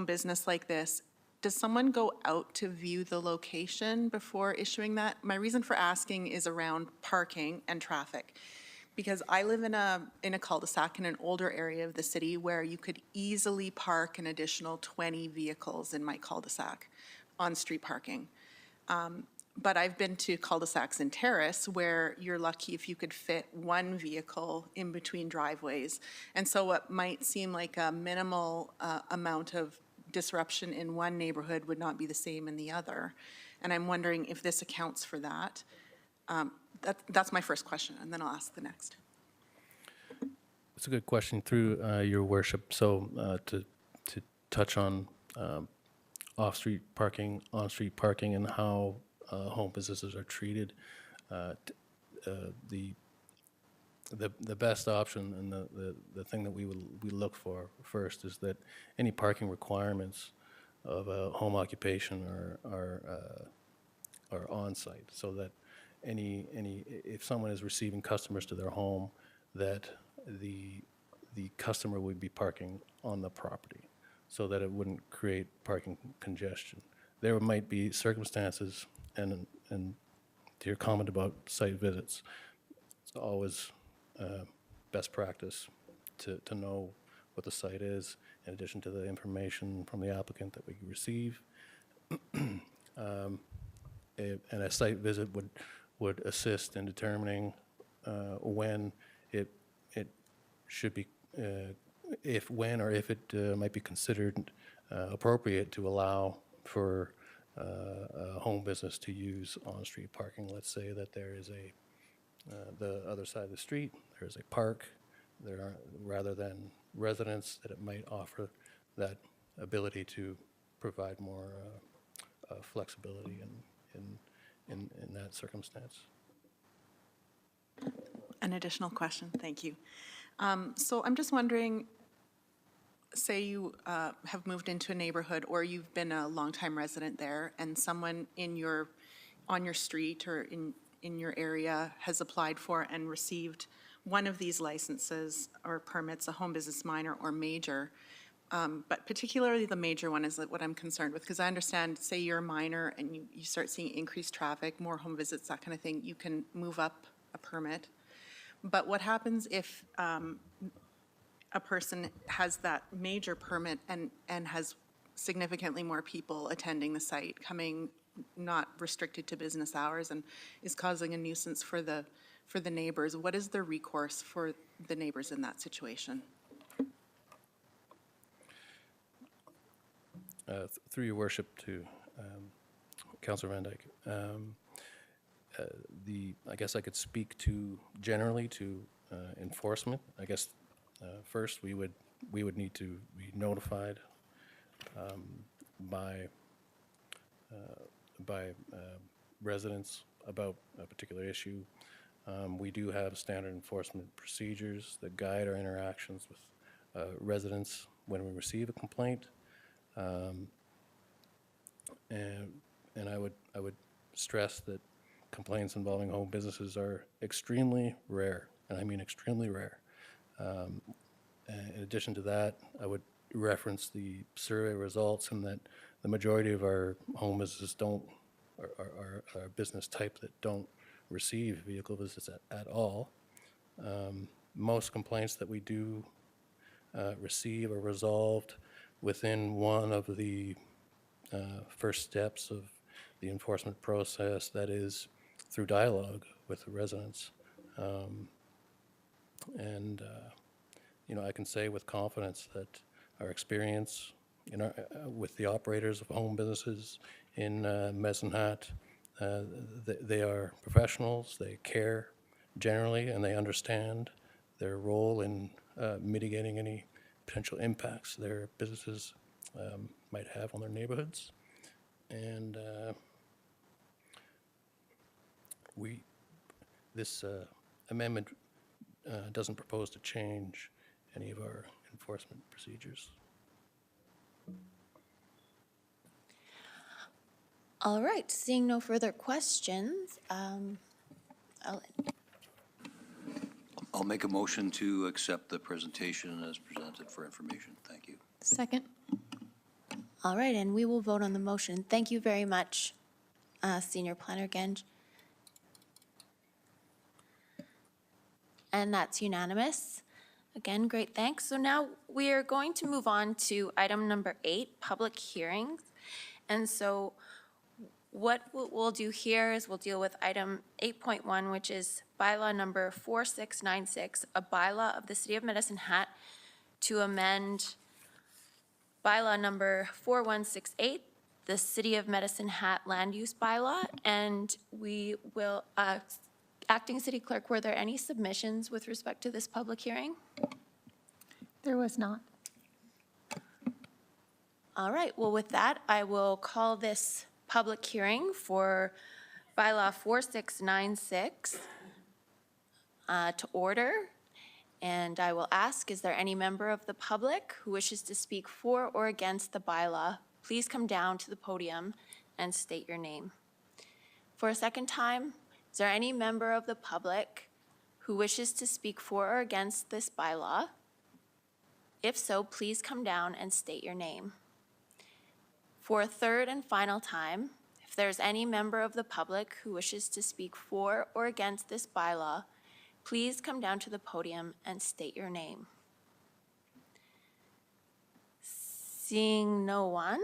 business like this, does someone go out to view the location before issuing that? My reason for asking is around parking and traffic, because I live in a cul-de-sac in an older area of the city where you could easily park an additional 20 vehicles in my cul-de-sac on street parking. But I've been to cul-de-sacs in Terrace where you're lucky if you could fit one vehicle in between driveways. And so what might seem like a minimal amount of disruption in one neighborhood would not be the same in the other. And I'm wondering if this accounts for that. That's my first question, and then I'll ask the next. It's a good question, through your worship. So to touch on off-street parking, on-street parking, and how home businesses are treated, the best option and the thing that we look for first is that any parking requirements of a home occupation are on-site, so that if someone is receiving customers to their home, that the customer would be parking on the property, so that it wouldn't create parking congestion. There might be circumstances, and to your comment about site visits, it's always best practice to know what the site is, in addition to the information from the applicant that we receive. And a site visit would assist in determining when it should be, if it might be considered appropriate to allow for a home business to use on-street parking. Let's say that there is the other side of the street, there's a park, there are, rather than residents, that it might offer that ability to provide more flexibility in that circumstance. An additional question, thank you. So I'm just wondering, say you have moved into a neighborhood, or you've been a longtime resident there, and someone on your street or in your area has applied for and received one of these licenses or permits, a home business minor or major, but particularly the major one is what I'm concerned with, because I understand, say you're a minor and you start seeing increased traffic, more home visits, that kind of thing, you can move up a permit. But what happens if a person has that major permit and has significantly more people attending the site, coming not restricted to business hours, and is causing a nuisance for the neighbors? What is the recourse for the neighbors in that situation? Through your worship to Councillor Van Dyke, I guess I could speak generally to enforcement. I guess first we would we would need to be notified by residents about a particular issue. We do have standard enforcement procedures that guide our interactions with residents when we receive a complaint. And I would stress that complaints involving home businesses are extremely rare, and I mean extremely rare. And in addition to that, I would reference the survey results and that the majority of our home businesses are a business type that don't receive vehicle visits at all. Most complaints that we do receive are resolved within one of the first steps of the enforcement process, that is through dialogue with the residents. I can say with confidence that our experience with the operators of home businesses in Medicine Hat, they are professionals, they care generally, and they understand their role in mitigating any potential impacts their businesses might have on their neighborhoods. And this amendment doesn't propose to change any of our enforcement procedures. All right, seeing no further questions, I'll make a motion to accept the presentation as presented for information. Thank you. Second. all right, and we will vote on the motion. Thank you very much, Senior Planner Genge. And that's unanimous. Again, great thanks. So now we are going to move on to item number 8, public hearings. And so what we'll do here is we'll deal with item 8.1, which is bylaw number 4696, a bylaw of the City of Medicine Hat to amend bylaw number 4168, the City of Medicine Hat land use bylaw. And we will, Acting City Clerk, were there any submissions with respect to this public hearing? There was not. All right, well, with that, I will call this public hearing for bylaw 4696 to order. And I will ask, is there any member of the public who wishes to speak for or against the bylaw? Please come down to the podium and state your name. For a second time, is there any member of the public who wishes to speak for or against this bylaw? If so, please come down and state your name. For a third and final time, if there's any member of the public who wishes to speak for or against this bylaw, please come down to the podium and state your name. Seeing no one,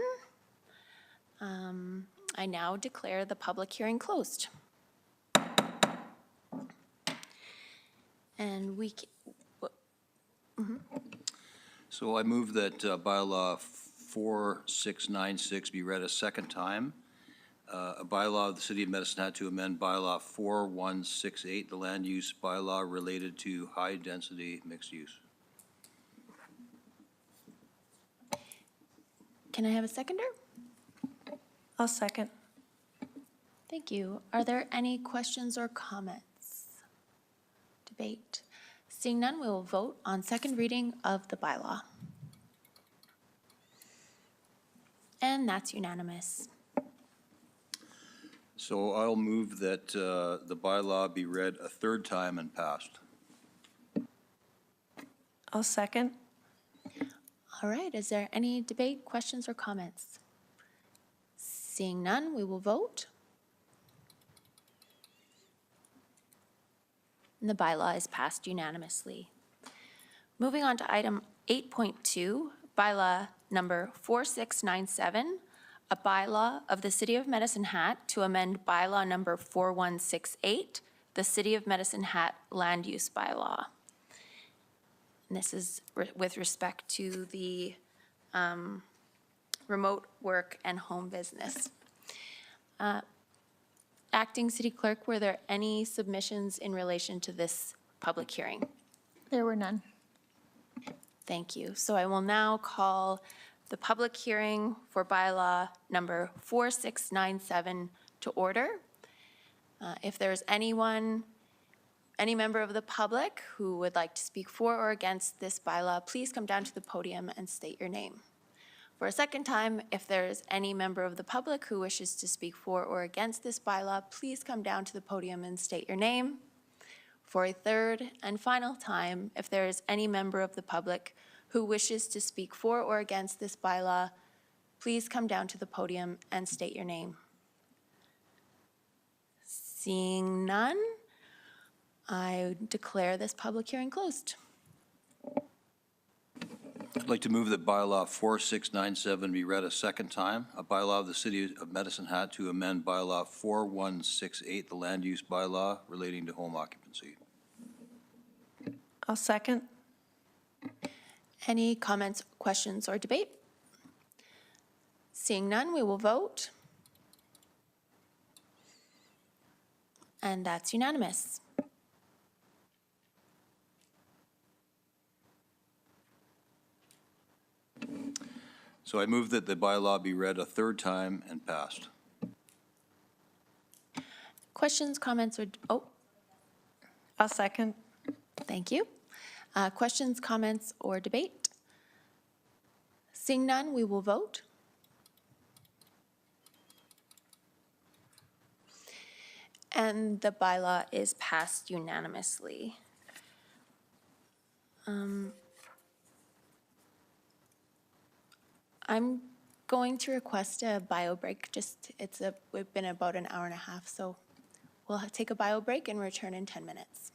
I now declare the public hearing closed. And we, So I move that bylaw 4696 be read a second time. A bylaw of the City of Medicine Hat to amend bylaw 4168, the land use bylaw related to high-density mixed use. can I have a seconder? I'll second. Thank you. Are there any questions or comments? Debate? Seeing none, we will vote on second reading of the bylaw. And that's unanimous. So I'll move that the bylaw be read a third time and passed. I'll second. All right, is there any debate, questions, or comments? Seeing none, we will vote. And the bylaw is passed unanimously. Moving on to item 8.2, bylaw number 4697, a bylaw of the City of Medicine Hat to amend bylaw number 4168, the City of Medicine Hat land use bylaw. And this is with respect to the remote work and home business. Acting City Clerk, were there any submissions in relation to this public hearing? There were none. Thank you. So I will now call the public hearing for bylaw number 4697 to order. If there's anyone, any member of the public who would like to speak for or against this bylaw, please come down to the podium and state your name. For a second time, if there's any member of the public who wishes to speak for or against this bylaw, please come down to the podium and state your name. For a third and final time, if there is any member of the public who wishes to speak for or against this bylaw, please come down to the podium and state your name. Seeing none, I declare this public hearing closed. I'd like to move that bylaw 4697 be read a second time, a bylaw of the City of Medicine Hat to amend bylaw 4168, the land use bylaw relating to home occupancy. I'll second. Any comments, questions, or debate? Seeing none, we will vote. And that's unanimous. So I move that the bylaw be read a third time and passed. Questions, comments, or, oh, I'll second. thank you. Questions, comments, or debate? Seeing none, we will vote. And the bylaw is passed unanimously. I'm going to request a bio break. We've been about an hour and a half, so we'll take a bio break and return in 10 minutes.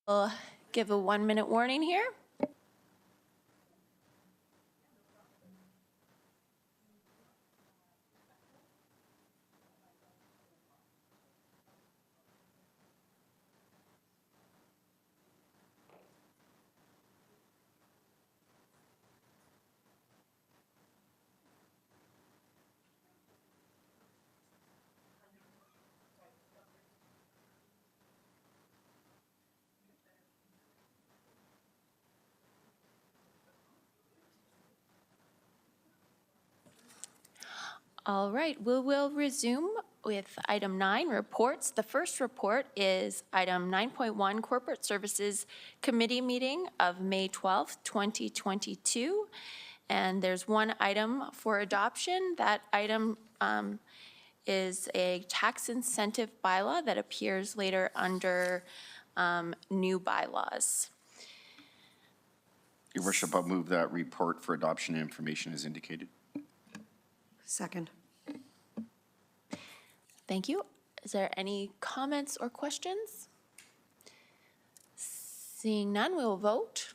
We'll give a 1-minute warning here. All right, we will resume with item 9, reports. The first report is item 9.1, Corporate Services Committee meeting of May 12th, 2022. And there's one item for adoption. That item is a tax incentive bylaw that appears later under new bylaws. Your worship, I'll move that report for adoption and information as indicated. Second. Thank you. Is there any comments or questions? Seeing none, we will vote.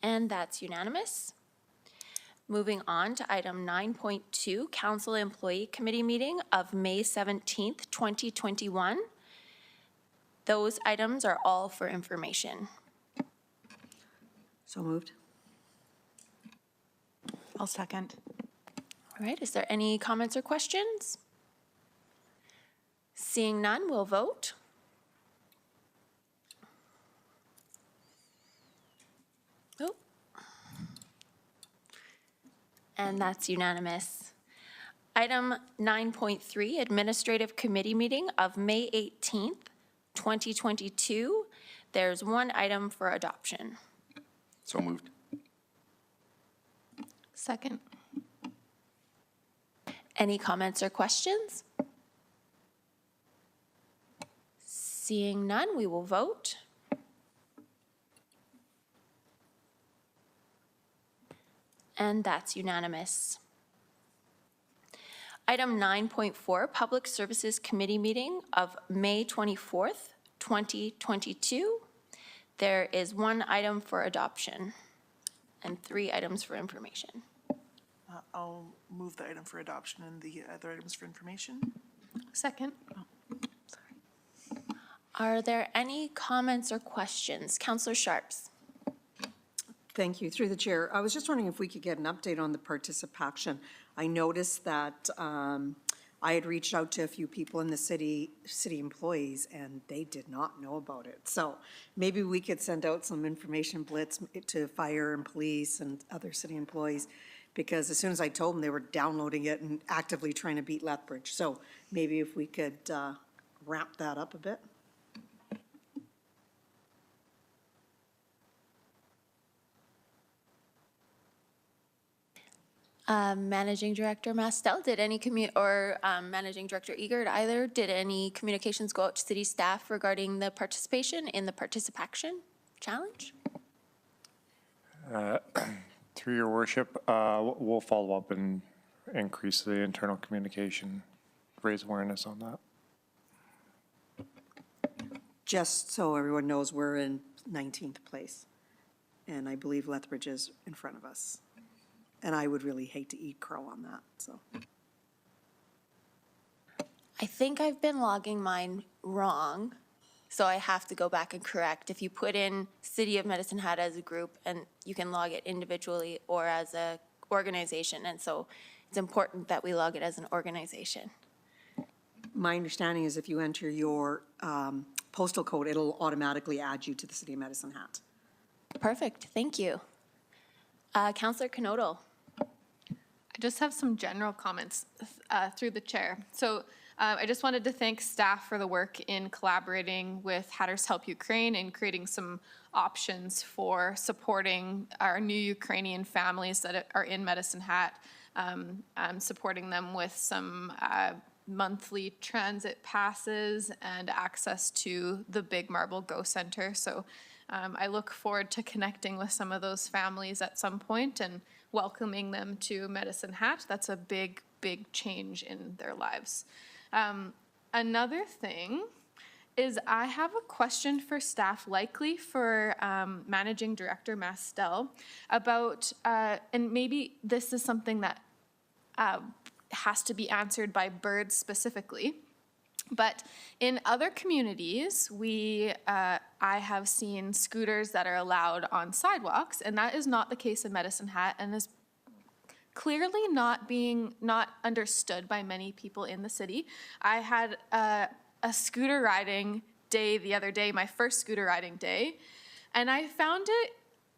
And that's unanimous. Moving on to item 9.2, Council Employee Committee meeting of May 17th, 2021. Those items are all for information. So moved. I'll second. All right, is there any comments or questions? Seeing none, we'll vote. Oh. And that's unanimous. Item 9.3, Administrative Committee meeting of May 18th, 2022. There's one item for adoption. So moved. Second. Any comments or questions? Seeing none, we will vote. And that's unanimous. Item 9.4, Public Services Committee meeting of May 24th, 2022. There is one item for adoption and 3 items for information. I'll move the item for adoption and the other items for information. Second. Are there any comments or questions? Councillor Sharps. Thank you. Through the chair, I was just wondering if we could get an update on the participation. I noticed that I had reached out to a few people in the city employees, and they did not know about it. So maybe we could send out some information blitz to fire and police and other city employees, because as soon as I told them, they were downloading it and actively trying to beat Lethbridge. So maybe if we could ramp that up a bit. Managing Director Mastel, did any Managing Director Eagert either, did any communications go out to city staff regarding the participation in the Participation Challenge? Through your worship, we'll follow up and increase the internal communication, raise awareness on that. Just so everyone knows, we're in 19th place, and I believe Lethbridge is in front of us. And I would really hate to eat crow on that, so. I think I've been logging mine wrong, so I have to go back and correct. If you put in City of Medicine Hat as a group, and you can log it individually or as a organization, and so it's important that we log it as an organization. My understanding is if you enter your postal code, it'll automatically add you to the City of Medicine Hat. Perfect, thank you. Councillor Knodel. I just have some general comments through the chair. So I just wanted to thank staff for the work in collaborating with Hatters Help Ukraine and creating some options for supporting our new Ukrainian families that are in Medicine Hat, supporting them with some monthly transit passes and access to the Big Marble Go Center. So I look forward to connecting with some of those families at some point and welcoming them to Medicine Hat. That's a big, big change in their lives. Another thing is I have a question for staff, likely for Managing Director Mastel, about, and maybe this is something that has to be answered by Bird specifically, but in other communities, I have seen scooters that are allowed on sidewalks, and that is not the case in Medicine Hat, and is clearly not understood by many people in the city. I had a scooter riding day the other day, my first scooter riding day, and I found it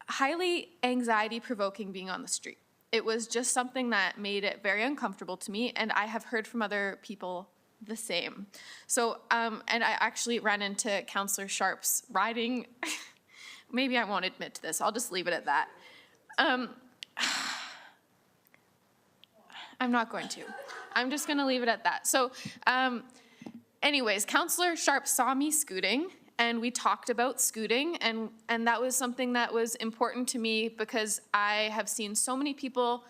highly anxiety provoking being on the street. It was just something that made it very uncomfortable to me, and I have heard from other people the same. So, and I actually ran into Councillor Sharp's riding. Maybe I won't admit to this. I'll just leave it at that. I'm not going to. I'm just going to leave it at that. So, anyways, Councillor Sharp saw me scooting, and we talked about scooting, and that was something that was important to me because I have seen so many people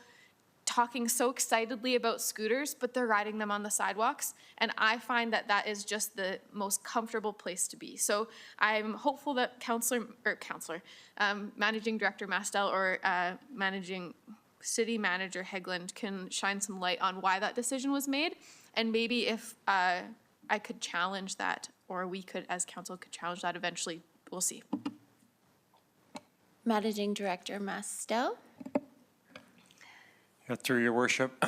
talking so excitedly about scooters, but they're riding them on the sidewalks, and I find that that is just the most comfortable place to be. So I'm hopeful that Managing Director Mastel or Managing City Manager Hegland can shine some light on why that decision was made, and maybe if I could challenge that, or we could, as council, could challenge that eventually. We'll see. Managing Director Mastel. Through your worship,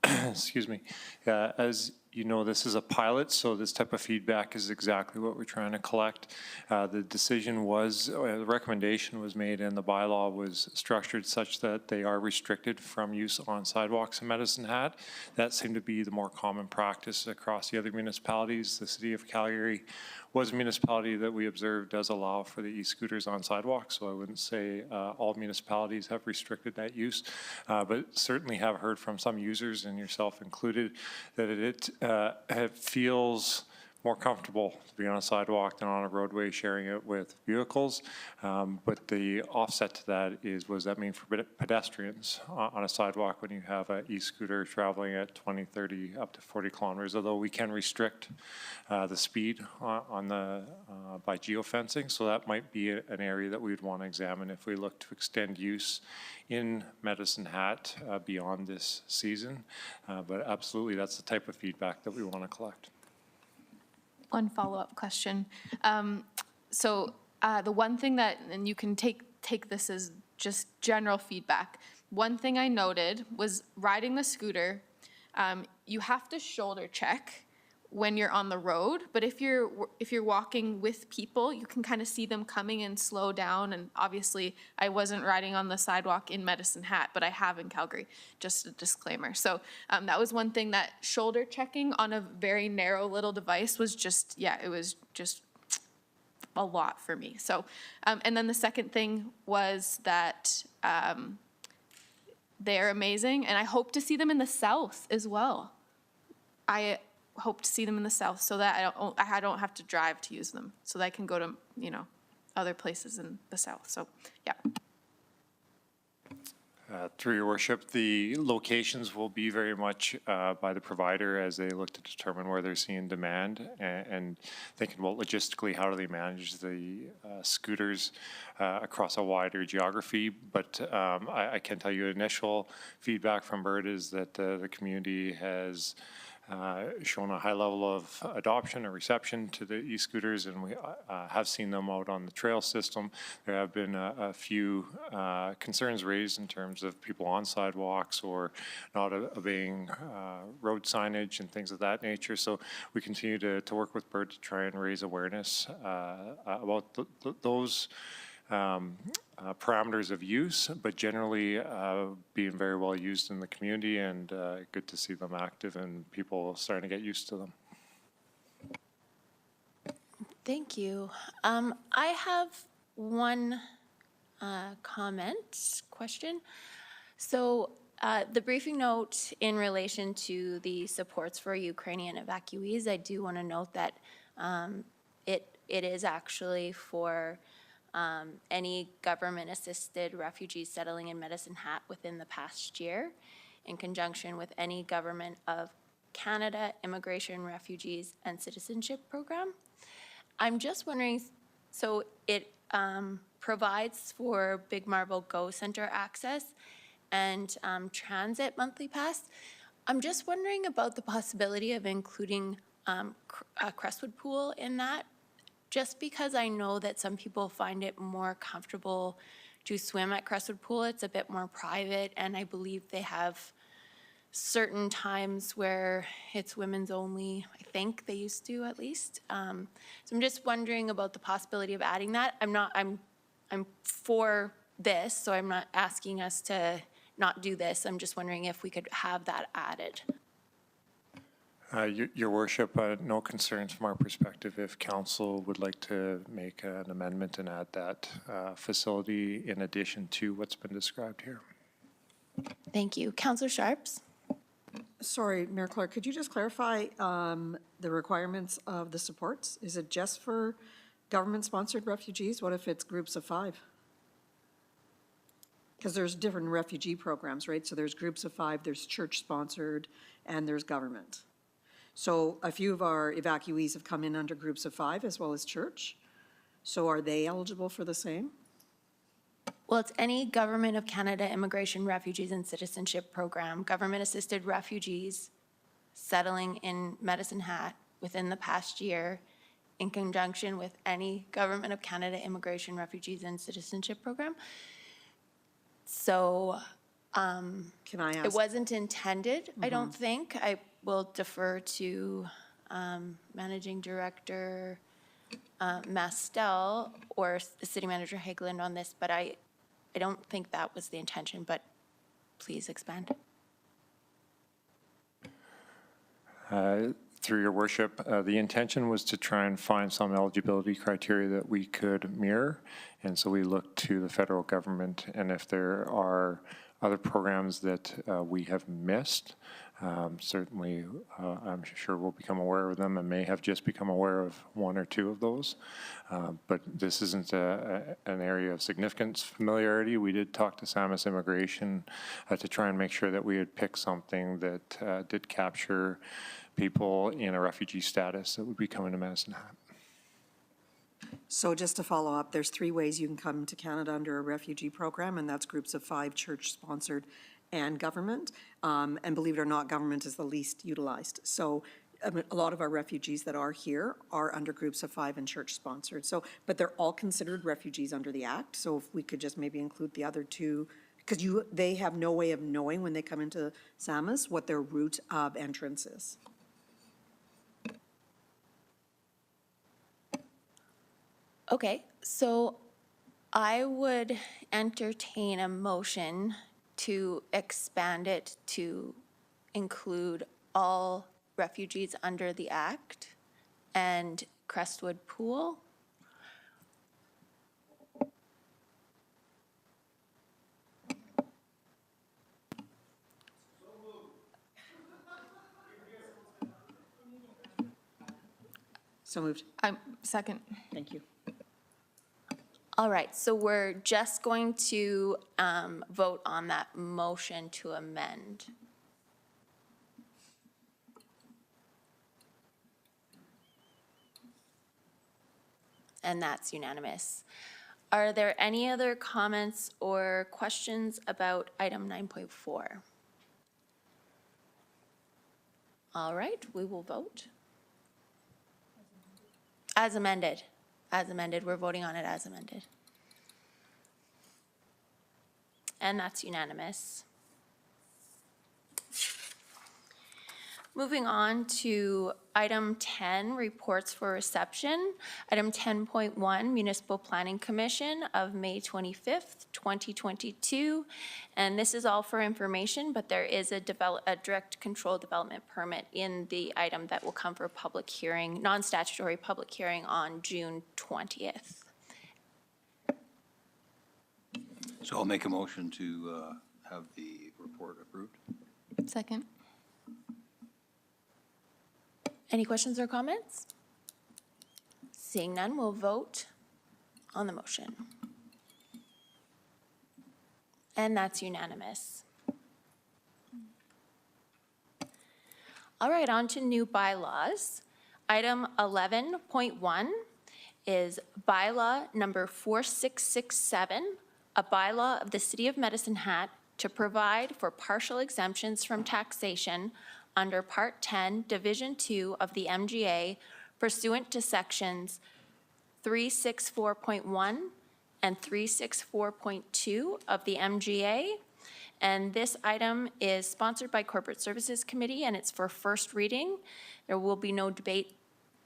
excuse me, as you know, this is a pilot, so this type of feedback is exactly what we're trying to collect. The decision was, the recommendation was made, and the bylaw was structured such that they are restricted from use on sidewalks in Medicine Hat. That seemed to be the more common practice across the other municipalities. The city of Calgary was a municipality that we observed does allow for the e-scooters on sidewalks, so I wouldn't say all municipalities have restricted that use, but certainly have heard from some users, and yourself included, that it feels more comfortable to be on a sidewalk than on a roadway sharing it with vehicles. But the offset to that is, what does that mean for pedestrians on a sidewalk when you have an e-scooter traveling at 20, 30, up to 40 kilometers, although we can restrict the speed on the by geofencing. So that might be an area that we would want to examine if we look to extend use in Medicine Hat beyond this season. But absolutely, that's the type of feedback that we want to collect. One follow-up question. So the one thing that, and you can take this as just general feedback, one thing I noted was riding the scooter, you have to shoulder check when you're on the road, but if you're walking with people, you can kind of see them coming and slow down. And obviously, I wasn't riding on the sidewalk in Medicine Hat, but I have in Calgary, just a disclaimer. So that was one thing, that shoulder checking on a very narrow little device was just, yeah, it was just a lot for me. So, and then the second thing was that they're amazing, and I hope to see them in the South as well. I hope to see them in the South so that I don't have to drive to use them, so that I can go to, other places in the South. So, yeah. Through your worship, the locations will be very much by the provider as they look to determine where they're seeing demand and thinking, well, logistically, how do they manage the scooters across a wider geography? But I can tell you initial feedback from Bird is that the community has shown a high level of adoption or reception to the e-scooters, and we have seen them out on the trail system. There have been a few concerns raised in terms of people on sidewalks or not obeying road signage and things of that nature. So we continue to work with Bird to try and raise awareness about those parameters of use, but generally being very well used in the community, and good to see them active and people starting to get used to them. Thank you. I have one question. So the briefing note in relation to the supports for Ukrainian evacuees, I do want to note that it is actually for any government-assisted refugees settling in Medicine Hat within the past year, in conjunction with any government of Canada Immigration, Refugees, and Citizenship Program. I'm just wondering, so it provides for Big Marble Go Center access and transit monthly pass. I'm just wondering about the possibility of including Crestwood Pool in that, just because I know that some people find it more comfortable to swim at Crestwood Pool. It's a bit more private, and I believe they have certain times where it's women's only. I think they used to, at least. So I'm just wondering about the possibility of adding that. I'm for this, so I'm not asking us to not do this. I'm just wondering if we could have that added. Your worship, no concerns from our perspective if council would like to make an amendment and add that facility in addition to what's been described here. Thank you. Councillor Sharps? Sorry, Mayor Clark, could you just clarify the requirements of the supports? Is it just for government-sponsored refugees? What if it's groups of 5? Because there's different refugee programs, right? So there's groups of 5, there's church-sponsored, and there's government. So a few of our evacuees have come in under groups of 5 as well as church. So are they eligible for the same? Well, it's any Government of Canada Immigration, Refugees, and Citizenship Program, government-assisted refugees settling in Medicine Hat within the past year in conjunction with any Government of Canada Immigration, Refugees, and Citizenship Program. So Can I ask? it wasn't intended, I don't think. I will defer to Managing Director Mastel or City Manager Hageland on this, but I don't think that was the intention, but please expand. Through your worship, the intention was to try and find some eligibility criteria that we could mirror. And so we looked to the federal government, and if there are other programs that we have missed, certainly I'm sure we'll become aware of them and may have just become aware of 1 or 2 of those. But this isn't an area of significant familiarity. We did talk to Samus Immigration to try and make sure that we had picked something that did capture people in a refugee status that would be coming to Medicine Hat. So just to follow up, there's 3 ways you can come to Canada under a refugee program, and that's groups of 5, church-sponsored, and government. And believe it or not, government is the least utilized. So a lot of our refugees that are here are under groups of 5 and church-sponsored. So, but they're all considered refugees under the Act. So if we could just maybe include the other 2, because they have no way of knowing when they come into Samus what their route of entrance is. Okay, so I would entertain a motion to expand it to include all refugees under the Act and Crestwood Pool. So moved. Second. Thank you. All right, so we're just going to vote on that motion to amend. And that's unanimous. Are there any other comments or questions about item 9.4? All right, we will vote. As amended. As amended, we're voting on it as amended. And that's unanimous. Moving on to item 10, reports for reception. Item 10.1, Municipal Planning Commission of May 25th, 2022. And this is all for information, but there is a direct control development permit in the item that will come for public hearing, non-statutory public hearing on June 20th. So I'll make a motion to have the report approved. Second. Any questions or comments? Seeing none, we'll vote on the motion. And that's unanimous. All right, on to new bylaws. Item 11.1 is bylaw number 4667, a bylaw of the City of Medicine Hat to provide for partial exemptions from taxation under Part 10, Division 2 of the MGA pursuant to Sections 364.1 and 364.2 of the MGA. And this item is sponsored by Corporate Services Committee, and it's for first reading. There will be no debate.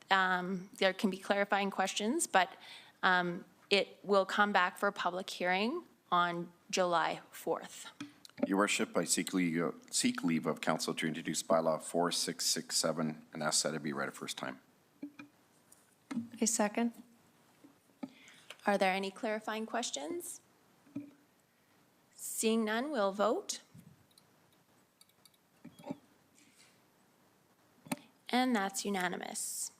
There can be clarifying questions, but it will come back for a public hearing on July 4th. Your Worship, I seek leave of council to introduce bylaw 4667 and ask that it be read a first time. A second. Are there any clarifying questions? Seeing none, we'll vote. And that's unanimous.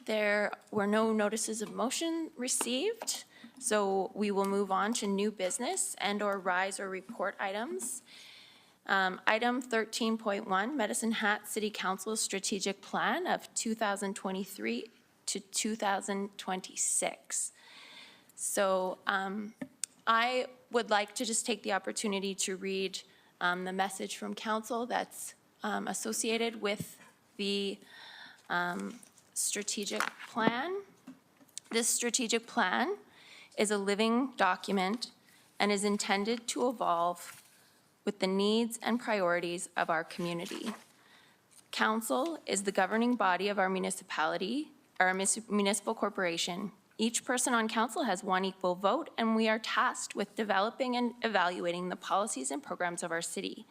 There were no notices of motion received, so we will move on to new business and/or rise or report items. Item 13.1, Medicine Hat City Council Strategic Plan of 2023 to 2026. So I would like to just take the opportunity to read the message from council that's associated with the strategic plan. This strategic plan is a living document and is intended to evolve with the needs and priorities of our community. Council is the governing body of our municipality, our municipal corporation. Each person on council has one equal vote, and we are tasked with developing and evaluating the policies and programs of our city.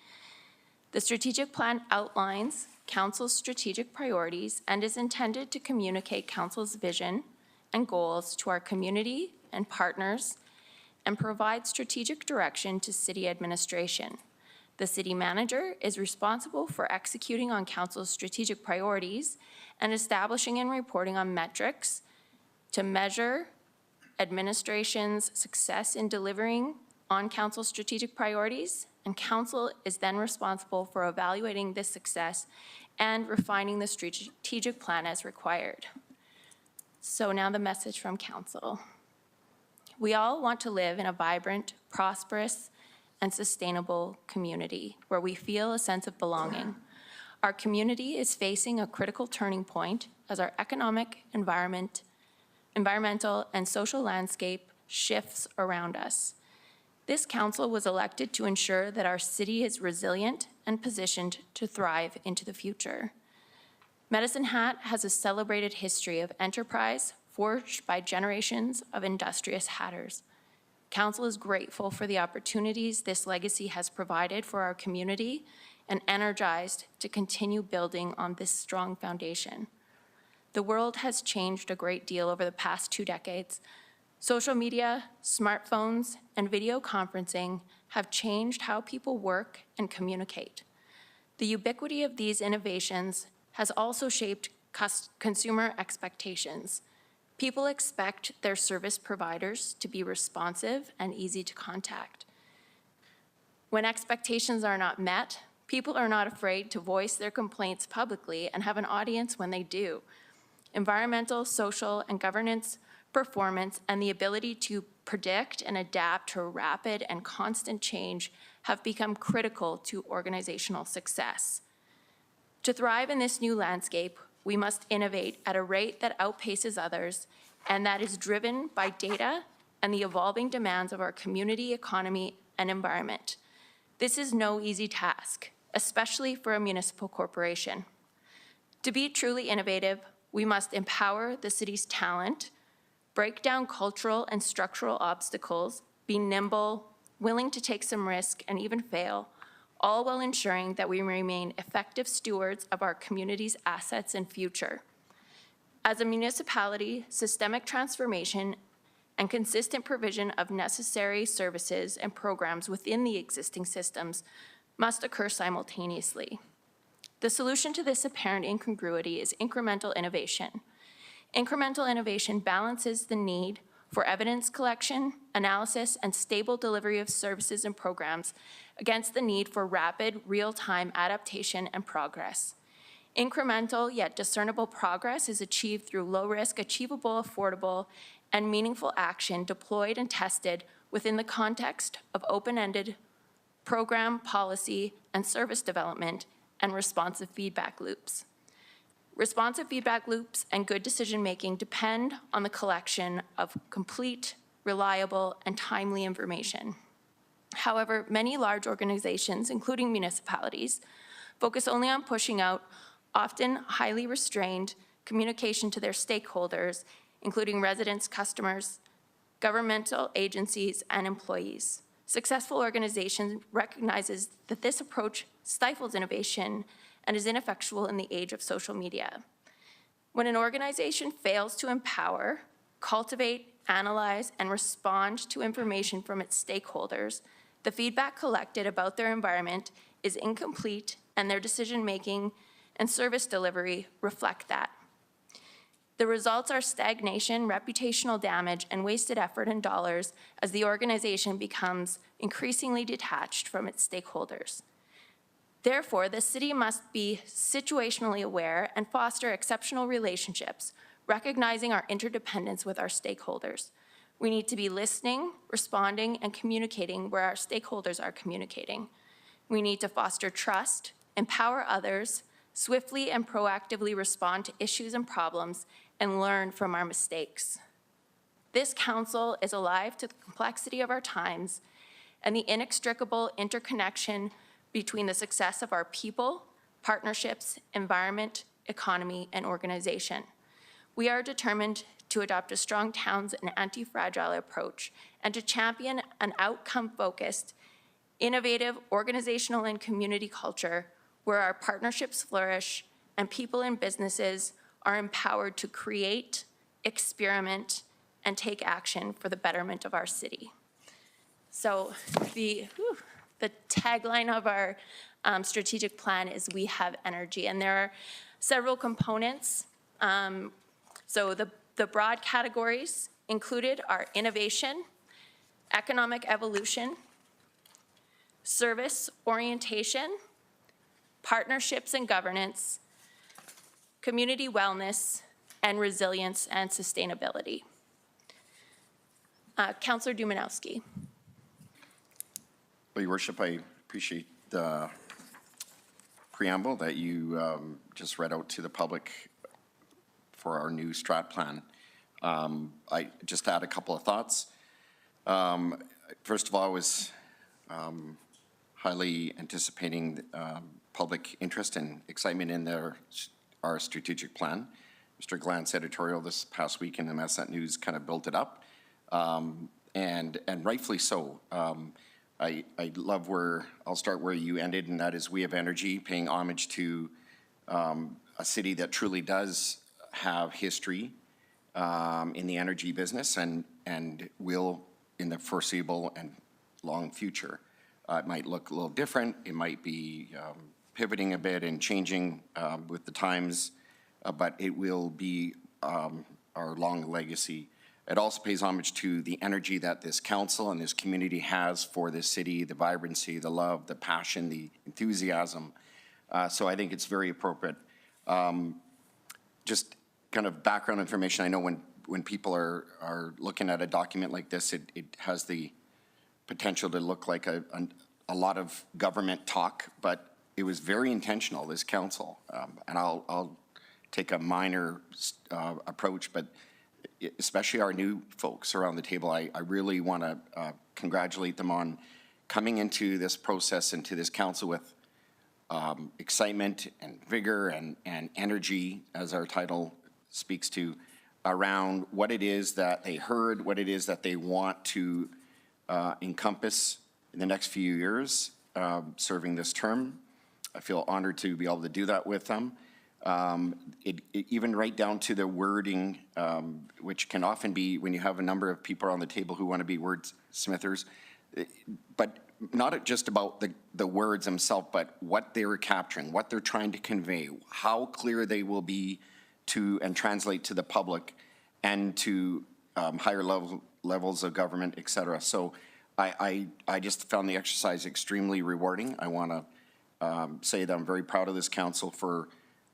The strategic plan outlines council's strategic priorities and is intended to communicate council's vision and goals to our community and partners and provide strategic direction to city administration. The city manager is responsible for executing on council's strategic priorities and establishing and reporting on metrics to measure administration's success in delivering on council's strategic priorities, and council is then responsible for evaluating this success and refining the strategic plan as required. So now the message from council. We all want to live in a vibrant, prosperous, and sustainable community where we feel a sense of belonging. Our community is facing a critical turning point as our economic, environmental, and social landscape shifts around us. This council was elected to ensure that our city is resilient and positioned to thrive into the future. Medicine Hat has a celebrated history of enterprise forged by generations of industrious hatters. Council is grateful for the opportunities this legacy has provided for our community and energized to continue building on this strong foundation. The world has changed a great deal over the past 2 decades. Social media, smartphones, and video conferencing have changed how people work and communicate. The ubiquity of these innovations has also shaped consumer expectations. People expect their service providers to be responsive and easy to contact. When expectations are not met, people are not afraid to voice their complaints publicly and have an audience when they do. Environmental, social, and governance performance and the ability to predict and adapt to rapid and constant change have become critical to organizational success. To thrive in this new landscape, we must innovate at a rate that outpaces others and that is driven by data and the evolving demands of our community, economy, and environment. This is no easy task, especially for a municipal corporation. To be truly innovative, we must empower the city's talent, break down cultural and structural obstacles, be nimble, willing to take some risk, and even fail, all while ensuring that we remain effective stewards of our community's assets and future. As a municipality, systemic transformation and consistent provision of necessary services and programs within the existing systems must occur simultaneously. The solution to this apparent incongruity is incremental innovation. Incremental innovation balances the need for evidence collection, analysis, and stable delivery of services and programs against the need for rapid, real-time adaptation and progress. Incremental yet discernible progress is achieved through low-risk, achievable, affordable, and meaningful action deployed and tested within the context of open-ended program, policy, and service development and responsive feedback loops. Responsive feedback loops and good decision-making depend on the collection of complete, reliable, and timely information. However, many large organizations, including municipalities, focus only on pushing out often highly restrained communication to their stakeholders, including residents, customers, governmental agencies, and employees. Successful organizations recognizes that this approach stifles innovation and is ineffectual in the age of social media. When an organization fails to empower, cultivate, analyze, and respond to information from its stakeholders, the feedback collected about their environment is incomplete, and their decision-making and service delivery reflect that. The results are stagnation, reputational damage, and wasted effort and dollars as the organization becomes increasingly detached from its stakeholders. Therefore, the city must be situationally aware and foster exceptional relationships, recognizing our interdependence with our stakeholders. We need to be listening, responding, and communicating where our stakeholders are communicating. We need to foster trust, empower others, swiftly and proactively respond to issues and problems, and learn from our mistakes. This council is alive to the complexity of our times and the inextricable interconnection between the success of our people, partnerships, environment, economy, and organization. We are determined to adopt a strong towns and anti-fragile approach and to champion an outcome-focused, innovative organizational and community culture where our partnerships flourish and people and businesses are empowered to create, experiment, and take action for the betterment of our city. So the tagline of our strategic plan is "We have energy," and there are several components. So the broad categories included are innovation, economic evolution, service orientation, partnerships and governance, community wellness, and resilience and sustainability. Councillor Dumanowski. Well, Your Worship, I appreciate the preamble that you just read out to the public for our new strat plan. I just add a couple of thoughts. First of all, I was highly anticipating public interest and excitement in our strategic plan. Mr. Glant's editorial this past week in the Messat News kind of built it up, and rightfully so. I love I'll start where you ended, and that is We Have Energy, paying homage to a city that truly does have history in the energy business and will in the foreseeable and long future. It might look a little different. It might be pivoting a bit and changing with the times, but it will be our long legacy. It also pays homage to the energy that this council and this community has for this city, the vibrancy, the love, the passion, the enthusiasm. So I think it's very appropriate. Just kind of background information, I know when people are looking at a document like this, it has the potential to look like a lot of government talk, but it was very intentional, this council. And I'll take a minor approach, but especially our new folks around the table, I really want to congratulate them on coming into this process, into this council with excitement and vigor and energy, as our title speaks to, around what it is that they heard, what it is that they want to encompass in the next few years serving this term. I feel honored to be able to do that with them. Even right down to the wording, which can often be when you have a number of people on the table who want to be wordsmithers, but not just about the words themselves, but what they're capturing, what they're trying to convey, how clear they will be to and translate to the public, and to higher levels of government, et cetera. So I just found the exercise extremely rewarding. I want to say that I'm very proud of this council for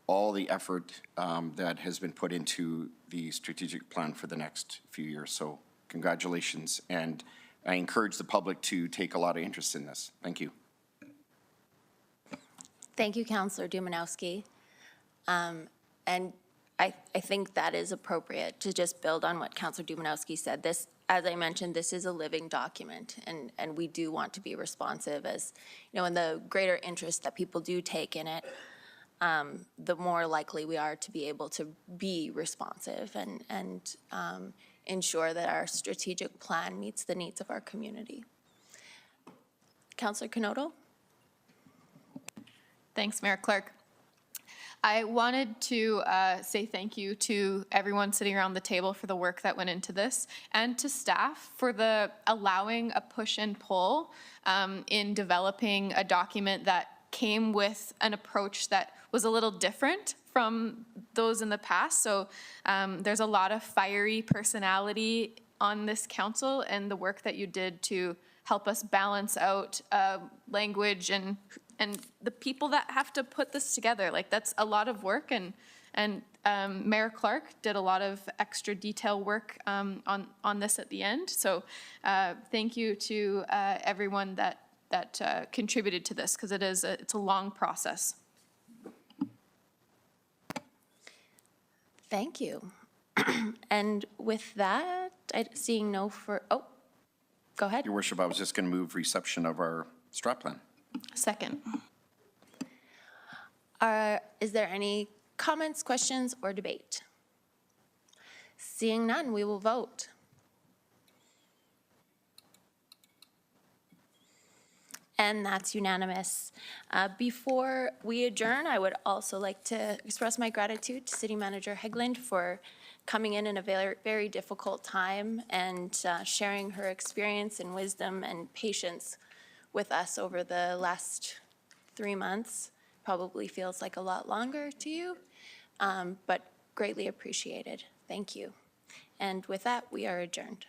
all the effort that has been put into the strategic plan for the next few years. So congratulations, and I encourage the public to take a lot of interest in this. Thank you. Thank you, Councillor Dumanowski. And I think that is appropriate to just build on what Councillor Dumanowski said. This, as I mentioned, this is a living document, and we do want to be responsive as, you know, and the greater interest that people do take in it, the more likely we are to be able to be responsive and ensure that our strategic plan meets the needs of our community. Councillor Canoto? Thanks, Mayor Clark. I wanted to say thank you to everyone sitting around the table for the work that went into this, and to staff for the allowing a push and pull in developing a document that came with an approach that was a little different from those in the past. So there's a lot of fiery personality on this council, and the work that you did to help us balance out language and the people that have to put this together. Like, that's a lot of work, and Mayor Clark did a lot of extra detail work on this at the end. So thank you to everyone that contributed to this, because it's a long process. Thank you. And with that, seeing no oh, go ahead. Your Worship, I was just going to move reception of our strat plan. Second. Is there any comments, questions, or debate? Seeing none, we will vote. And that's unanimous. Before we adjourn, I would also like to express my gratitude to City Manager Hegland for coming in a very, very difficult time and sharing her experience and wisdom and patience with us over the last 3 months. Probably feels like a lot longer to you, but greatly appreciated. Thank you. And with that, we are adjourned.